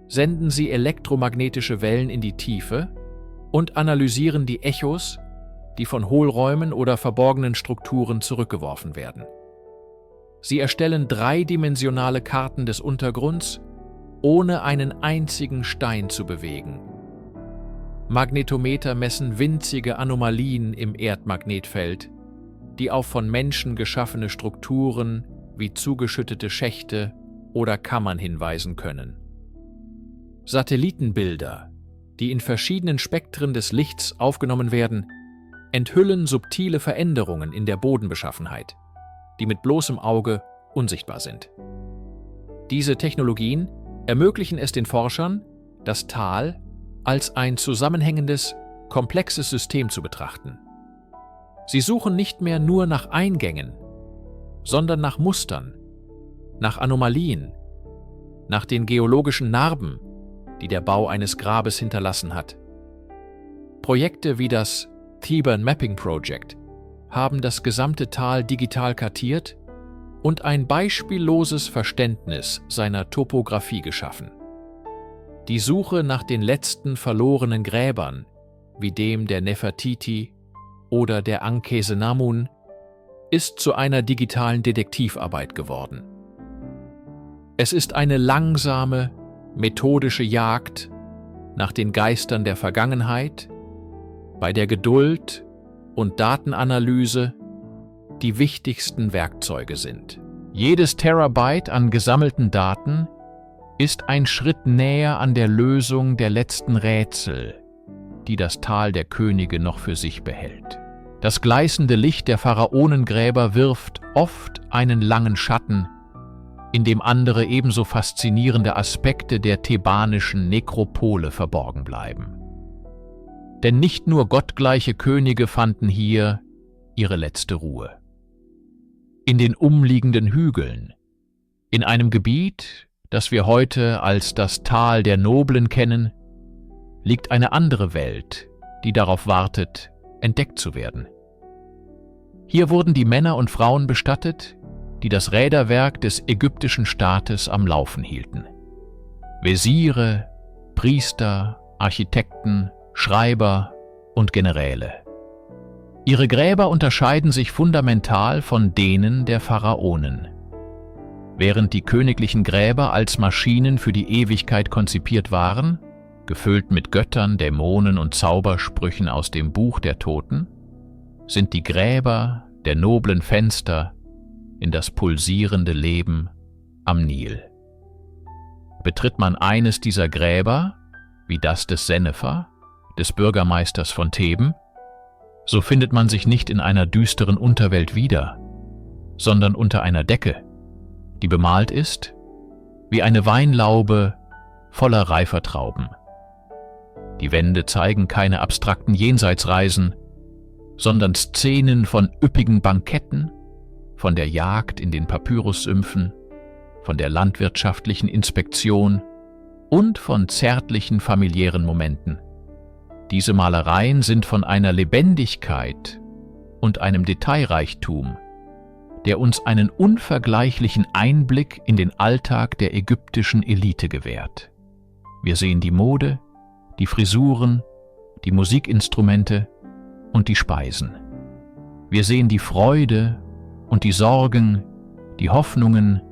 A: senden sie elektromagnetische Wellen in die Tiefe und analysieren die Echos, die von Hohlräumen oder verborgenen Strukturen zurückgeworfen werden. Sie erstellen dreidimensionale Karten des Untergrunds, ohne einen einzigen Stein zu bewegen. Magnetometer messen winzige Anomalien im Erdmagnetfeld, die auf von Menschen geschaffene Strukturen wie zugeschüttete Schächte oder Kammern hinweisen können. Satellitenbilder, die in verschiedenen Spektren des Lichts aufgenommen werden, enthüllen subtile Veränderungen in der Bodenbeschaffenheit, die mit bloßem Auge unsichtbar sind. Diese Technologien ermöglichen es den Forschern, das Tal als ein zusammenhängendes, komplexes System zu betrachten. Sie suchen nicht mehr nur nach Eingängen, sondern nach Mustern, nach Anomalien, nach den geologischen Narben, die der Bau eines Grabes hinterlassen hat. Projekte wie das Theban Mapping Project haben das gesamte Tal digital kartiert und ein beispielloses Verständnis seiner Topographie geschaffen. Die Suche nach den letzten verlorenen Gräbern, wie dem der Nefertiti oder der Ankhesenamun, ist zu einer digitalen Detektivarbeit geworden. Es ist eine langsame, methodische Jagd nach den Geistern der Vergangenheit, bei der Geduld und Datenanalyse die wichtigsten Werkzeuge sind. Jedes Terabyte an gesammelten Daten ist ein Schritt näher an der Lösung der letzten Rätsel, die das Tal der Könige noch für sich behält. Das gleißende Licht der Pharaonengräber wirft oft einen langen Schatten, in dem andere ebenso faszinierende Aspekte der thebanischen Nekropole verborgen bleiben. Denn nicht nur gottgleiche Könige fanden hier ihre letzte Ruhe. In den umliegenden Hügeln, in einem Gebiet, das wir heute als das Tal der Noblen kennen, liegt eine andere Welt, die darauf wartet, entdeckt zu werden. Hier wurden die Männer und Frauen bestattet, die das Räderwerk des ägyptischen Staates am Laufen hielten. Wesire, Priester, Architekten, Schreiber und Generäle. Ihre Gräber unterscheiden sich fundamental von denen der Pharaonen. Während die königlichen Gräber als Maschinen für die Ewigkeit konzipiert waren, gefüllt mit Göttern, Dämonen und Zaubersprüchen aus dem Buch der Toten, sind die Gräber der noblen Fenster in das pulsierende Leben am Nil. Betritt man eines dieser Gräber, wie das des Senefer, des Bürgermeisters von Theben, so findet man sich nicht in einer düsteren Unterwelt wieder, sondern unter einer Decke, die bemalt ist wie eine Weinlaube voller reifer Trauben. Die Wände zeigen keine abstrakten Jenseitsreisen, sondern Szenen von üppigen Banketten, von der Jagd in den Papyrussümpfen, von der landwirtschaftlichen Inspektion und von zärtlichen familiären Momenten. Diese Malereien sind von einer Lebendigkeit und einem Detailreichtum, der uns einen unvergleichlichen Einblick in den Alltag der ägyptischen Elite gewährt. Wir sehen die Mode, die Frisuren, die Musikinstrumente und die Speisen. Wir sehen die Freude und die Sorgen, die Hoffnungen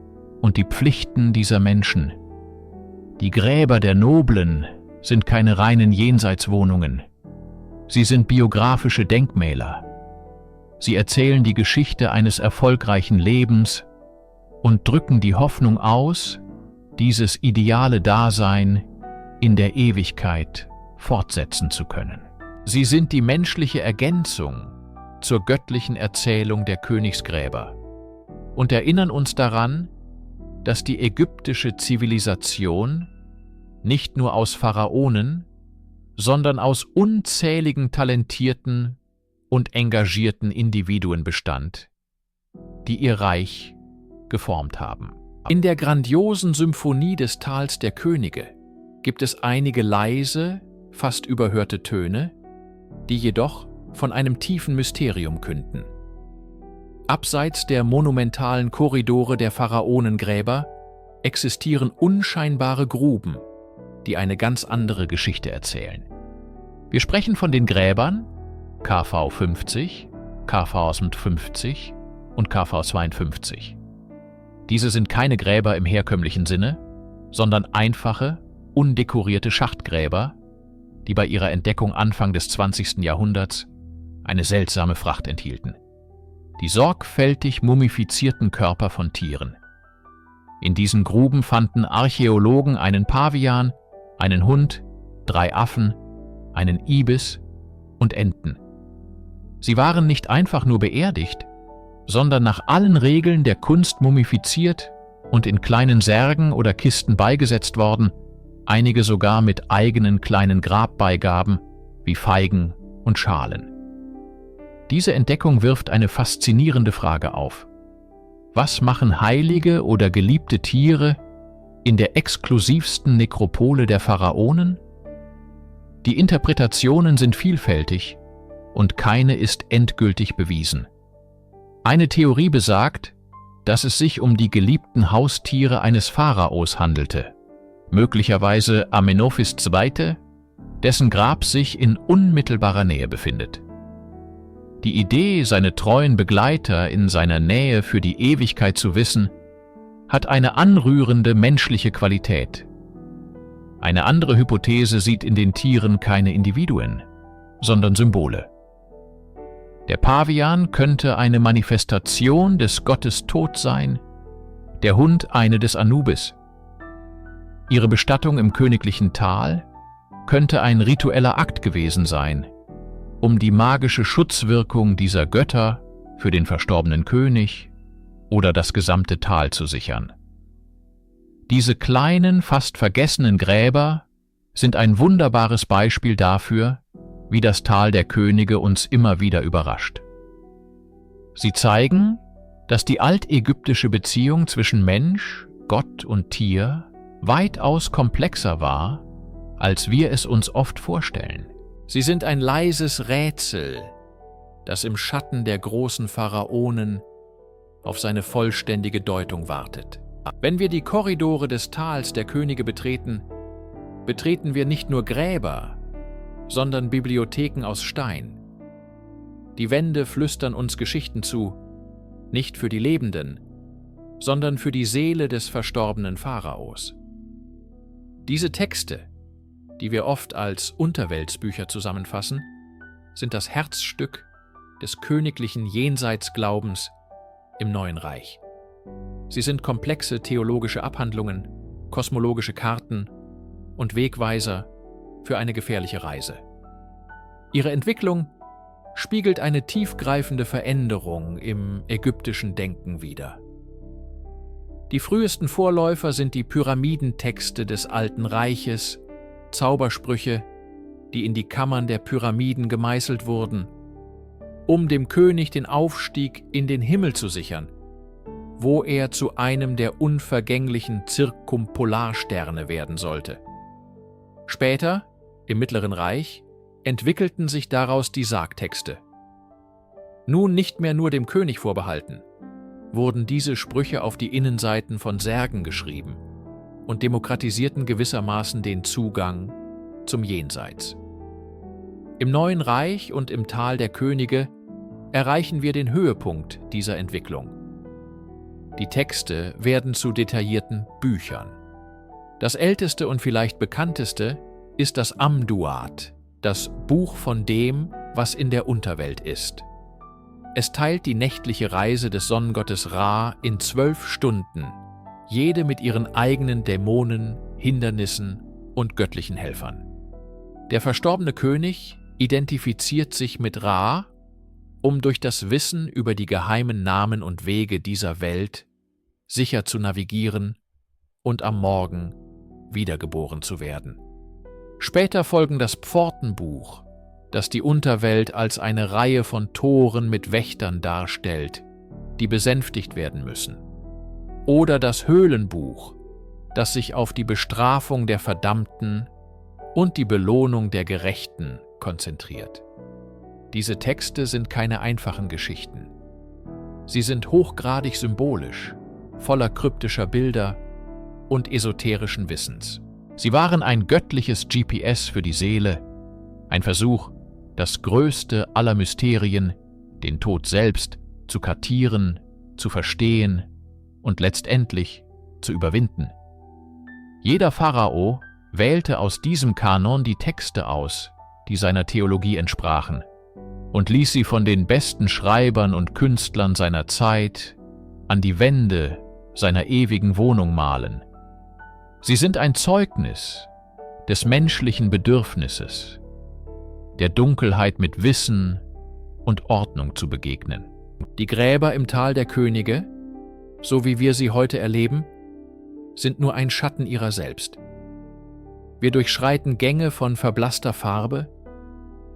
A: und die Pflichten dieser Menschen. Die Gräber der Noblen sind keine reinen Jenseitswohnungen. Sie sind biografische Denkmäler. Sie erzählen die Geschichte eines erfolgreichen Lebens und drücken die Hoffnung aus, dieses ideale Dasein in der Ewigkeit fortsetzen zu können. Sie sind die menschliche Ergänzung zur göttlichen Erzählung der Königsgräber und erinnern uns daran, dass die ägyptische Zivilisation nicht nur aus Pharaonen, sondern aus unzähligen talentierten und engagierten Individuen bestand, die ihr Reich geformt haben. In der grandiosen Symphonie des Tals der Könige gibt es einige leise, fast überhörte Töne, die jedoch von einem tiefen Mysterium künden. Abseits der monumentalen Korridore der Pharaonengräber existieren unscheinbare Gruben, die eine ganz andere Geschichte erzählen. Wir sprechen von den Gräbern KV 50, KV 50 und KV 52. Diese sind keine Gräber im herkömmlichen Sinne, sondern einfache, undekorierte Schachtgräber, die bei ihrer Entdeckung Anfang des 20. Jahrhunderts eine seltsame Fracht enthielten: die sorgfältig mumifizierten Körper von Tieren. In diesen Gruben fanden Archäologen einen Pavian, einen Hund, 3 Affen, einen Ibis und Enten. Sie waren nicht einfach nur beerdigt, sondern nach allen Regeln der Kunst mumifiziert und in kleinen Särgen oder Kisten beigesetzt worden, einige sogar mit eigenen kleinen Grabbeigaben wie Feigen und Schalen. Diese Entdeckung wirft eine faszinierende Frage auf. Was machen heilige oder geliebte Tiere in der exklusivsten Nekropole der Pharaonen? Die Interpretationen sind vielfältig und keine ist endgültig bewiesen. Eine Theorie besagt, dass es sich um die geliebten Haustiere eines Pharaos handelte, möglicherweise Amenophis II., dessen Grab sich in unmittelbarer Nähe befindet. Die Idee, seine treuen Begleiter in seiner Nähe für die Ewigkeit zu wissen, hat eine anrührende menschliche Qualität. Eine andere Hypothese sieht in den Tieren keine Individuen, sondern Symbole. Der Pavian könnte eine Manifestation des Gottes Tod sein, der Hund eine des Anubis. Ihre Bestattung im königlichen Tal könnte ein ritueller Akt gewesen sein, um die magische Schutzwirkung dieser Götter für den verstorbenen König oder das gesamte Tal zu sichern. Diese kleinen, fast vergessenen Gräber sind ein wunderbares Beispiel dafür, wie das Tal der Könige uns immer wieder überrascht. Sie zeigen, dass die altägyptische Beziehung zwischen Mensch, Gott und Tier weitaus komplexer war, als wir es uns oft vorstellen. Sie sind ein leises Rätsel, das im Schatten der großen Pharaonen auf seine vollständige Deutung wartet. Wenn wir die Korridore des Tals der Könige betreten, betreten wir nicht nur Gräber, sondern Bibliotheken aus Stein. Die Wände flüstern uns Geschichten zu, nicht für die Lebenden, sondern für die Seele des verstorbenen Pharaos. Diese Texte, die wir oft als Unterweltsbücher zusammenfassen, sind das Herzstück des königlichen Jenseitsglaubens im Neuen Reich. Sie sind komplexe theologische Abhandlungen, kosmologische Karten und Wegweiser für eine gefährliche Reise. Ihre Entwicklung spiegelt eine tiefgreifende Veränderung im ägyptischen Denken wider. Die frühesten Vorläufer sind die Pyramidentexte des Alten Reiches, Zaubersprüche, die in die Kammern der Pyramiden gemeißelt wurden, um dem König den Aufstieg in den Himmel zu sichern, wo er zu einem der unvergänglichen Zirkumpolarsterne werden sollte. Später, im Mittleren Reich, entwickelten sich daraus die Sargtexte. Nun nicht mehr nur dem König vorbehalten, wurden diese Sprüche auf die Innenseiten von Särgen geschrieben und demokratisierten gewissermaßen den Zugang zum Jenseits. Im Neuen Reich und im Tal der Könige erreichen wir den Höhepunkt dieser Entwicklung. Die Texte werden zu detaillierten Büchern. Das älteste und vielleicht bekannteste ist das Amduat, das Buch von dem, was in der Unterwelt ist. Es teilt die nächtliche Reise des Sonnengottes Ra in 12 Stunden, jede mit ihren eigenen Dämonen, Hindernissen und göttlichen Helfern. Der verstorbene König identifiziert sich mit Ra, um durch das Wissen über die geheimen Namen und Wege dieser Welt sicher zu navigieren und am Morgen wiedergeboren zu werden. Später folgen das Pfortenbuch, das die Unterwelt als eine Reihe von Toren mit Wächtern darstellt, die besänftigt werden müssen. Oder das Höhlenbuch, das sich auf die Bestrafung der Verdammten und die Belohnung der Gerechten konzentriert. Diese Texte sind keine einfachen Geschichten. Sie sind hochgradig symbolisch, voller kryptischer Bilder und esoterischen Wissens. Sie waren ein göttliches GPS für die Seele, ein Versuch, das größte aller Mysterien, den Tod selbst, zu kartieren, zu verstehen und letztendlich zu überwinden. Jeder Pharao wählte aus diesem Kanon die Texte aus, die seiner Theologie entsprachen, und ließ sie von den besten Schreibern und Künstlern seiner Zeit an die Wände seiner ewigen Wohnung malen. Sie sind ein Zeugnis des menschlichen Bedürfnisses, der Dunkelheit mit Wissen und Ordnung zu begegnen. Die Gräber im Tal der Könige, so wie wir sie heute erleben, sind nur ein Schatten ihrer selbst. Wir durchschreiten Gänge von verblasster Farbe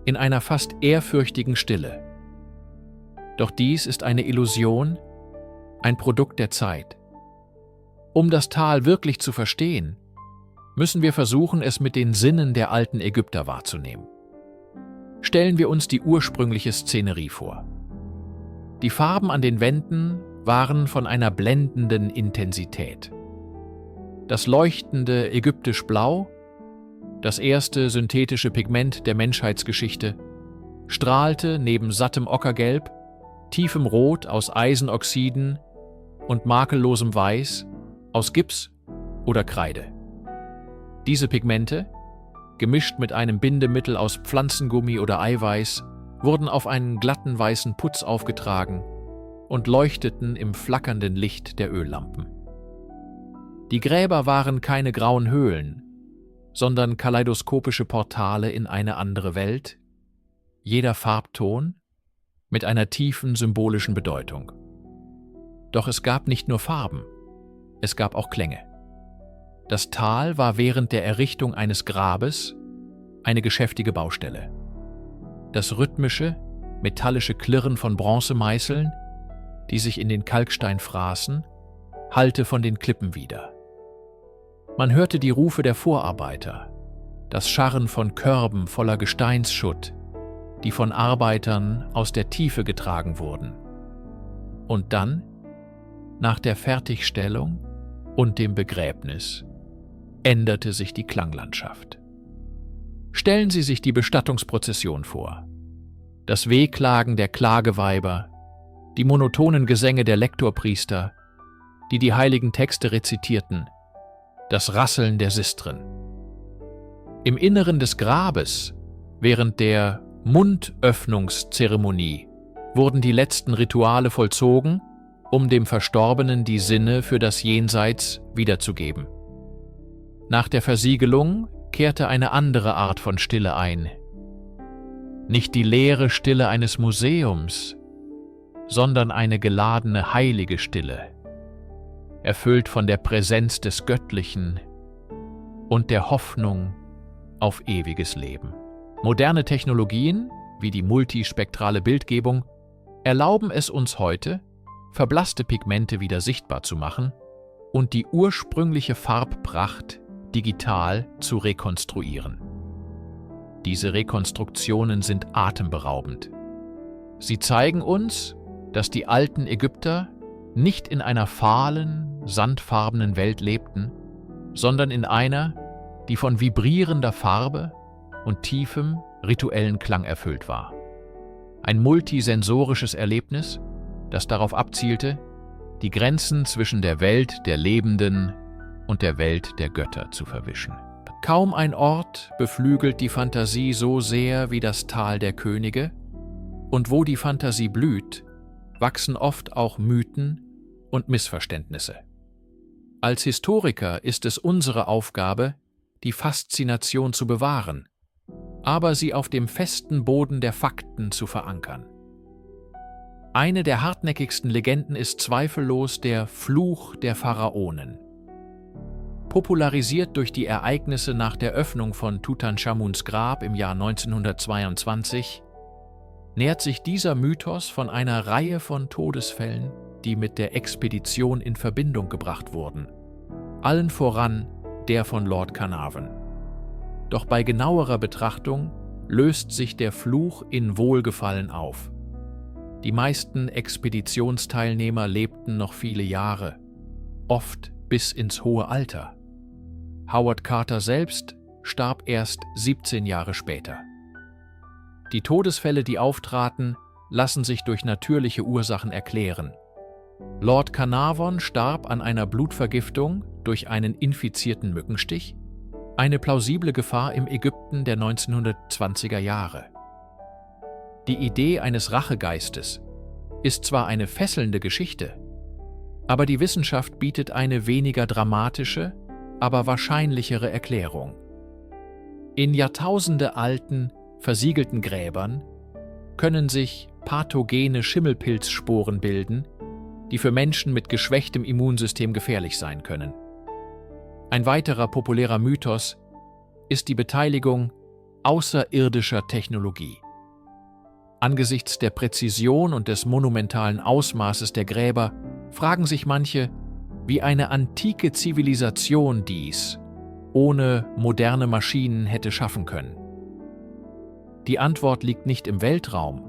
A: in einer fast ehrfürchtigen Stille. Doch dies ist eine Illusion, ein Produkt der Zeit. Um das Tal wirklich zu verstehen, müssen wir versuchen, es mit den Sinnen der alten Ägypter wahrzunehmen. Stellen wir uns die ursprüngliche Szenerie vor. Die Farben an den Wänden waren von einer blendenden Intensität. Das leuchtende ägyptisch Blau, das erste synthetische Pigment der Menschheitsgeschichte, strahlte neben sattem Ockergelb, tiefem Rot aus Eisenoxiden und makellosem Weiß aus Gips oder Kreide. Diese Pigmente, gemischt mit einem Bindemittel aus Pflanzengummi oder Eiweiß, wurden auf einen glatten weißen Putz aufgetragen und leuchteten im flackernden Licht der Öllampen. Die Gräber waren keine grauen Höhlen, sondern kaleidoskopische Portale in eine andere Welt, jeder Farbton mit einer tiefen symbolischen Bedeutung. Doch es gab nicht nur Farben, es gab auch Klänge. Das Tal war während der Errichtung eines Grabes eine geschäftige Baustelle. Das rhythmische, metallische Klirren von Bronzemeißeln, die sich in den Kalkstein fraßen, hallte von den Klippen wider. Man hörte die Rufe der Vorarbeiter, das Scharren von Körben voller Gesteinsschutt, die von Arbeitern aus der Tiefe getragen wurden. Und dann, nach der Fertigstellung und dem Begräbnis, änderte sich die Klanglandschaft. Stellen Sie sich die Bestattungsprozession vor. Das Wehklagen der Klageweiber, die monotonen Gesänge der Lektorpriester, die die heiligen Texte rezitierten, das Rasseln der Sistren. Im Inneren des Grabes, während der Mundöffnungszeremonie, wurden die letzten Rituale vollzogen, um dem Verstorbenen die Sinne für das Jenseits wiederzugeben. Nach der Versiegelung kehrte eine andere Art von Stille ein. Nicht die leere Stille eines Museums, sondern eine geladene heilige Stille, erfüllt von der Präsenz des Göttlichen und der Hoffnung auf ewiges Leben. Moderne Technologien, wie die multispektrale Bildgebung, erlauben es uns heute, verblasste Pigmente wieder sichtbar zu machen und die ursprüngliche Farbpracht digital zu rekonstruieren. Diese Rekonstruktionen sind atemberaubend. Sie zeigen uns, dass die alten Ägypter nicht in einer fahlen, sandfarbenen Welt lebten, sondern in einer, die von vibrierender Farbe und tiefem, rituellen Klang erfüllt war. Ein multisensorisches Erlebnis, das darauf abzielte, die Grenzen zwischen der Welt der Lebenden und der Welt der Götter zu verwischen. Kaum ein Ort beflügelt die Fantasie so sehr wie das Tal der Könige, und wo die Fantasie blüht, wachsen oft auch Mythen und Missverständnisse. Als Historiker ist es unsere Aufgabe, die Faszination zu bewahren, aber sie auf dem festen Boden der Fakten zu verankern. Eine der hartnäckigsten Legenden ist zweifellos der Fluch der Pharaonen. Popularisiert durch die Ereignisse nach der Öffnung von Tutanchamuns Grab im Jahr 1922, nährt sich dieser Mythos von einer Reihe von Todesfällen, die mit der Expedition in Verbindung gebracht wurden, allen voran der von Lord Carnarvon. Doch bei genauerer Betrachtung löst sich der Fluch in Wohlgefallen auf. Die meisten Expeditionsteilnehmer lebten noch viele Jahre, oft bis ins hohe Alter. Howard Carter selbst starb erst 17 Jahre später. Die Todesfälle, die auftraten, lassen sich durch natürliche Ursachen erklären. Lord Carnarvon starb an einer Blutvergiftung durch einen infizierten Mückenstich, eine plausible Gefahr im Ägypten der 1920er Jahre. Die Idee eines Rachegeistes ist zwar eine fesselnde Geschichte, aber die Wissenschaft bietet eine weniger dramatische, aber wahrscheinlichere Erklärung. In jahrtausendealten, versiegelten Gräbern können sich pathogene Schimmelpilzsporen bilden, die für Menschen mit geschwächtem Immunsystem gefährlich sein können. Ein weiterer populärer Mythos ist die Beteiligung außerirdischer Technologie. Angesichts der Präzision und des monumentalen Ausmaßes der Gräber fragen sich manche, wie eine antike Zivilisation dies ohne moderne Maschinen hätte schaffen können. Die Antwort liegt nicht im Weltraum,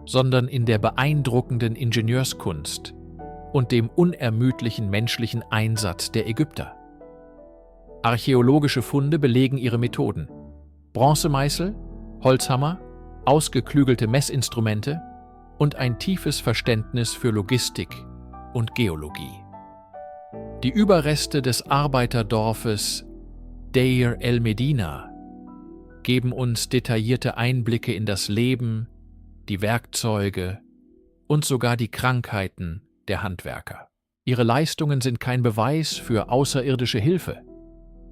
A: sondern in der beeindruckenden Ingenieurskunst und dem unermüdlichen menschlichen Einsatz der Ägypter. Archäologische Funde belegen ihre Methoden. Bronzemeißel, Holzhammer, ausgeklügelte Messinstrumente und ein tiefes Verständnis für Logistik und Geologie. Die Überreste des Arbeiterdorfes Deir el-Medina geben uns detaillierte Einblicke in das Leben, die Werkzeuge und sogar die Krankheiten der Handwerker. Ihre Leistungen sind kein Beweis für außerirdische Hilfe,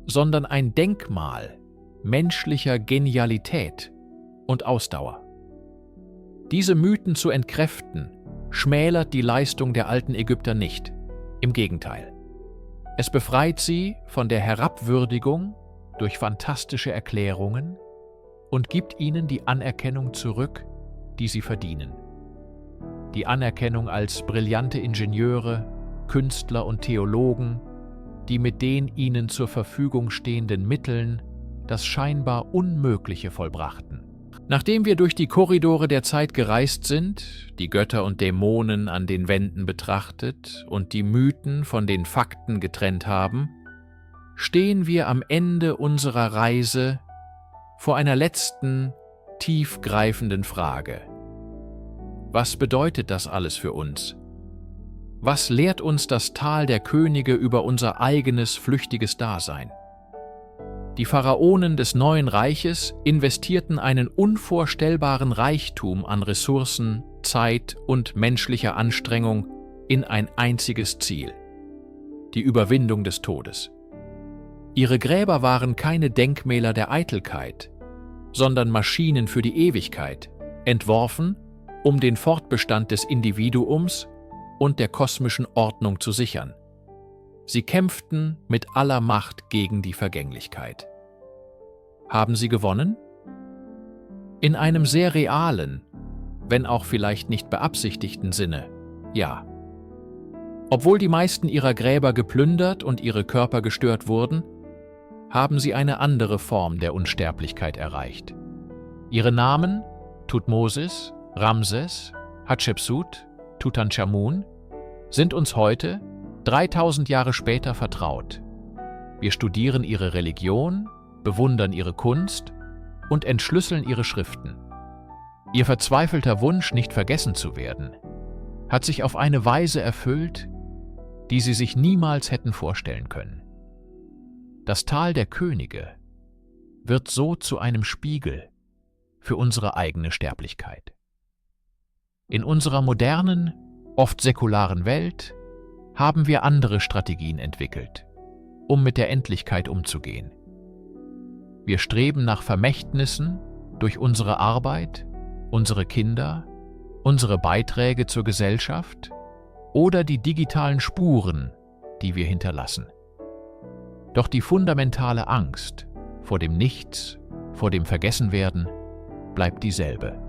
A: sondern ein Denkmal menschlicher Genialität und Ausdauer. Diese Mythen zu entkräften, schmälert die Leistung der alten Ägypter nicht. Im Gegenteil. Es befreit sie von der Herabwürdigung durch fantastische Erklärungen und gibt ihnen die Anerkennung zurück, die sie verdienen. Die Anerkennung als brillante Ingenieure, Künstler und Theologen, die mit den ihnen zur Verfügung stehenden Mitteln das scheinbar Unmögliche vollbrachten. Nachdem wir durch die Korridore der Zeit gereist sind, die Götter und Dämonen an den Wänden betrachtet und die Mythen von den Fakten getrennt haben, stehen wir am Ende unserer Reise vor einer letzten, tiefgreifenden Frage. Was bedeutet das alles für uns? Was lehrt uns das Tal der Könige über unser eigenes flüchtiges Dasein? Die Pharaonen des Neuen Reiches investierten einen unvorstellbaren Reichtum an Ressourcen, Zeit und menschlicher Anstrengung in ein einziges Ziel: die Überwindung des Todes. Ihre Gräber waren keine Denkmäler der Eitelkeit, sondern Maschinen für die Ewigkeit, entworfen, um den Fortbestand des Individuums und der kosmischen Ordnung zu sichern. Sie kämpften mit aller Macht gegen die Vergänglichkeit. Haben sie gewonnen? In einem sehr realen, wenn auch vielleicht nicht beabsichtigten Sinne, ja. Obwohl die meisten ihrer Gräber geplündert und ihre Körper gestört wurden, haben sie eine andere Form der Unsterblichkeit erreicht. Ihre Namen Thutmosis, Ramses, Hatschepsut, Tutanchamun sind uns heute, 3000 Jahre später, vertraut. Wir studieren ihre Religion, bewundern ihre Kunst und entschlüsseln ihre Schriften. Ihr verzweifelter Wunsch, nicht vergessen zu werden, hat sich auf eine Weise erfüllt, die sie sich niemals hätten vorstellen können. Das Tal der Könige wird so zu einem Spiegel für unsere eigene Sterblichkeit. In unserer modernen, oft säkularen Welt haben wir andere Strategien entwickelt, um mit der Endlichkeit umzugehen. Wir streben nach Vermächtnissen durch unsere Arbeit, unsere Kinder, unsere Beiträge zur Gesellschaft oder die digitalen Spuren, die wir hinterlassen. Doch die fundamentale Angst vor dem Nichts, vor dem Vergessenwerden, bleibt dieselbe.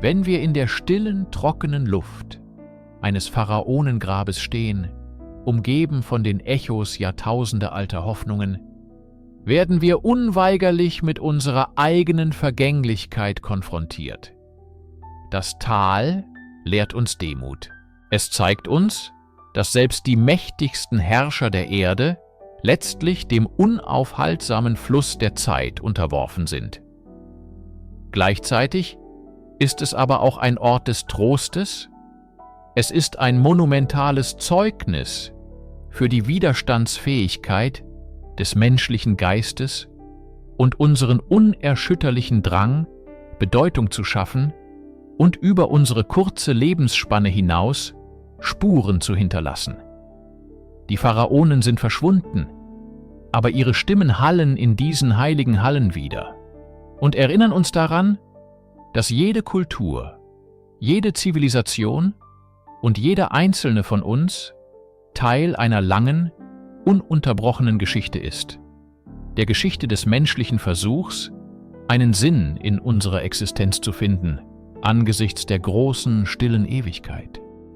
A: Wenn wir in der stillen, trockenen Luft eines Pharaonengrabes stehen, umgeben von den Echos jahrtausendealter Hoffnungen, werden wir unweigerlich mit unserer eigenen Vergänglichkeit konfrontiert. Das Tal lehrt uns Demut. Es zeigt uns, dass selbst die mächtigsten Herrscher der Erde letztlich dem unaufhaltsamen Fluss der Zeit unterworfen sind. Gleichzeitig ist es aber auch ein Ort des Trostes. Es ist ein monumentales Zeugnis für die Widerstandsfähigkeit des menschlichen Geistes und unseren unerschütterlichen Drang, Bedeutung zu schaffen und über unsere kurze Lebensspanne hinaus Spuren zu hinterlassen. Die Pharaonen sind verschwunden, aber ihre Stimmen hallen in diesen heiligen Hallen wieder und erinnern uns daran, dass jede Kultur, jede Zivilisation und jeder einzelne von uns Teil einer langen, ununterbrochenen Geschichte ist, der Geschichte des menschlichen Versuchs, einen Sinn in unserer Existenz zu finden, angesichts der großen, stillen Ewigkeit.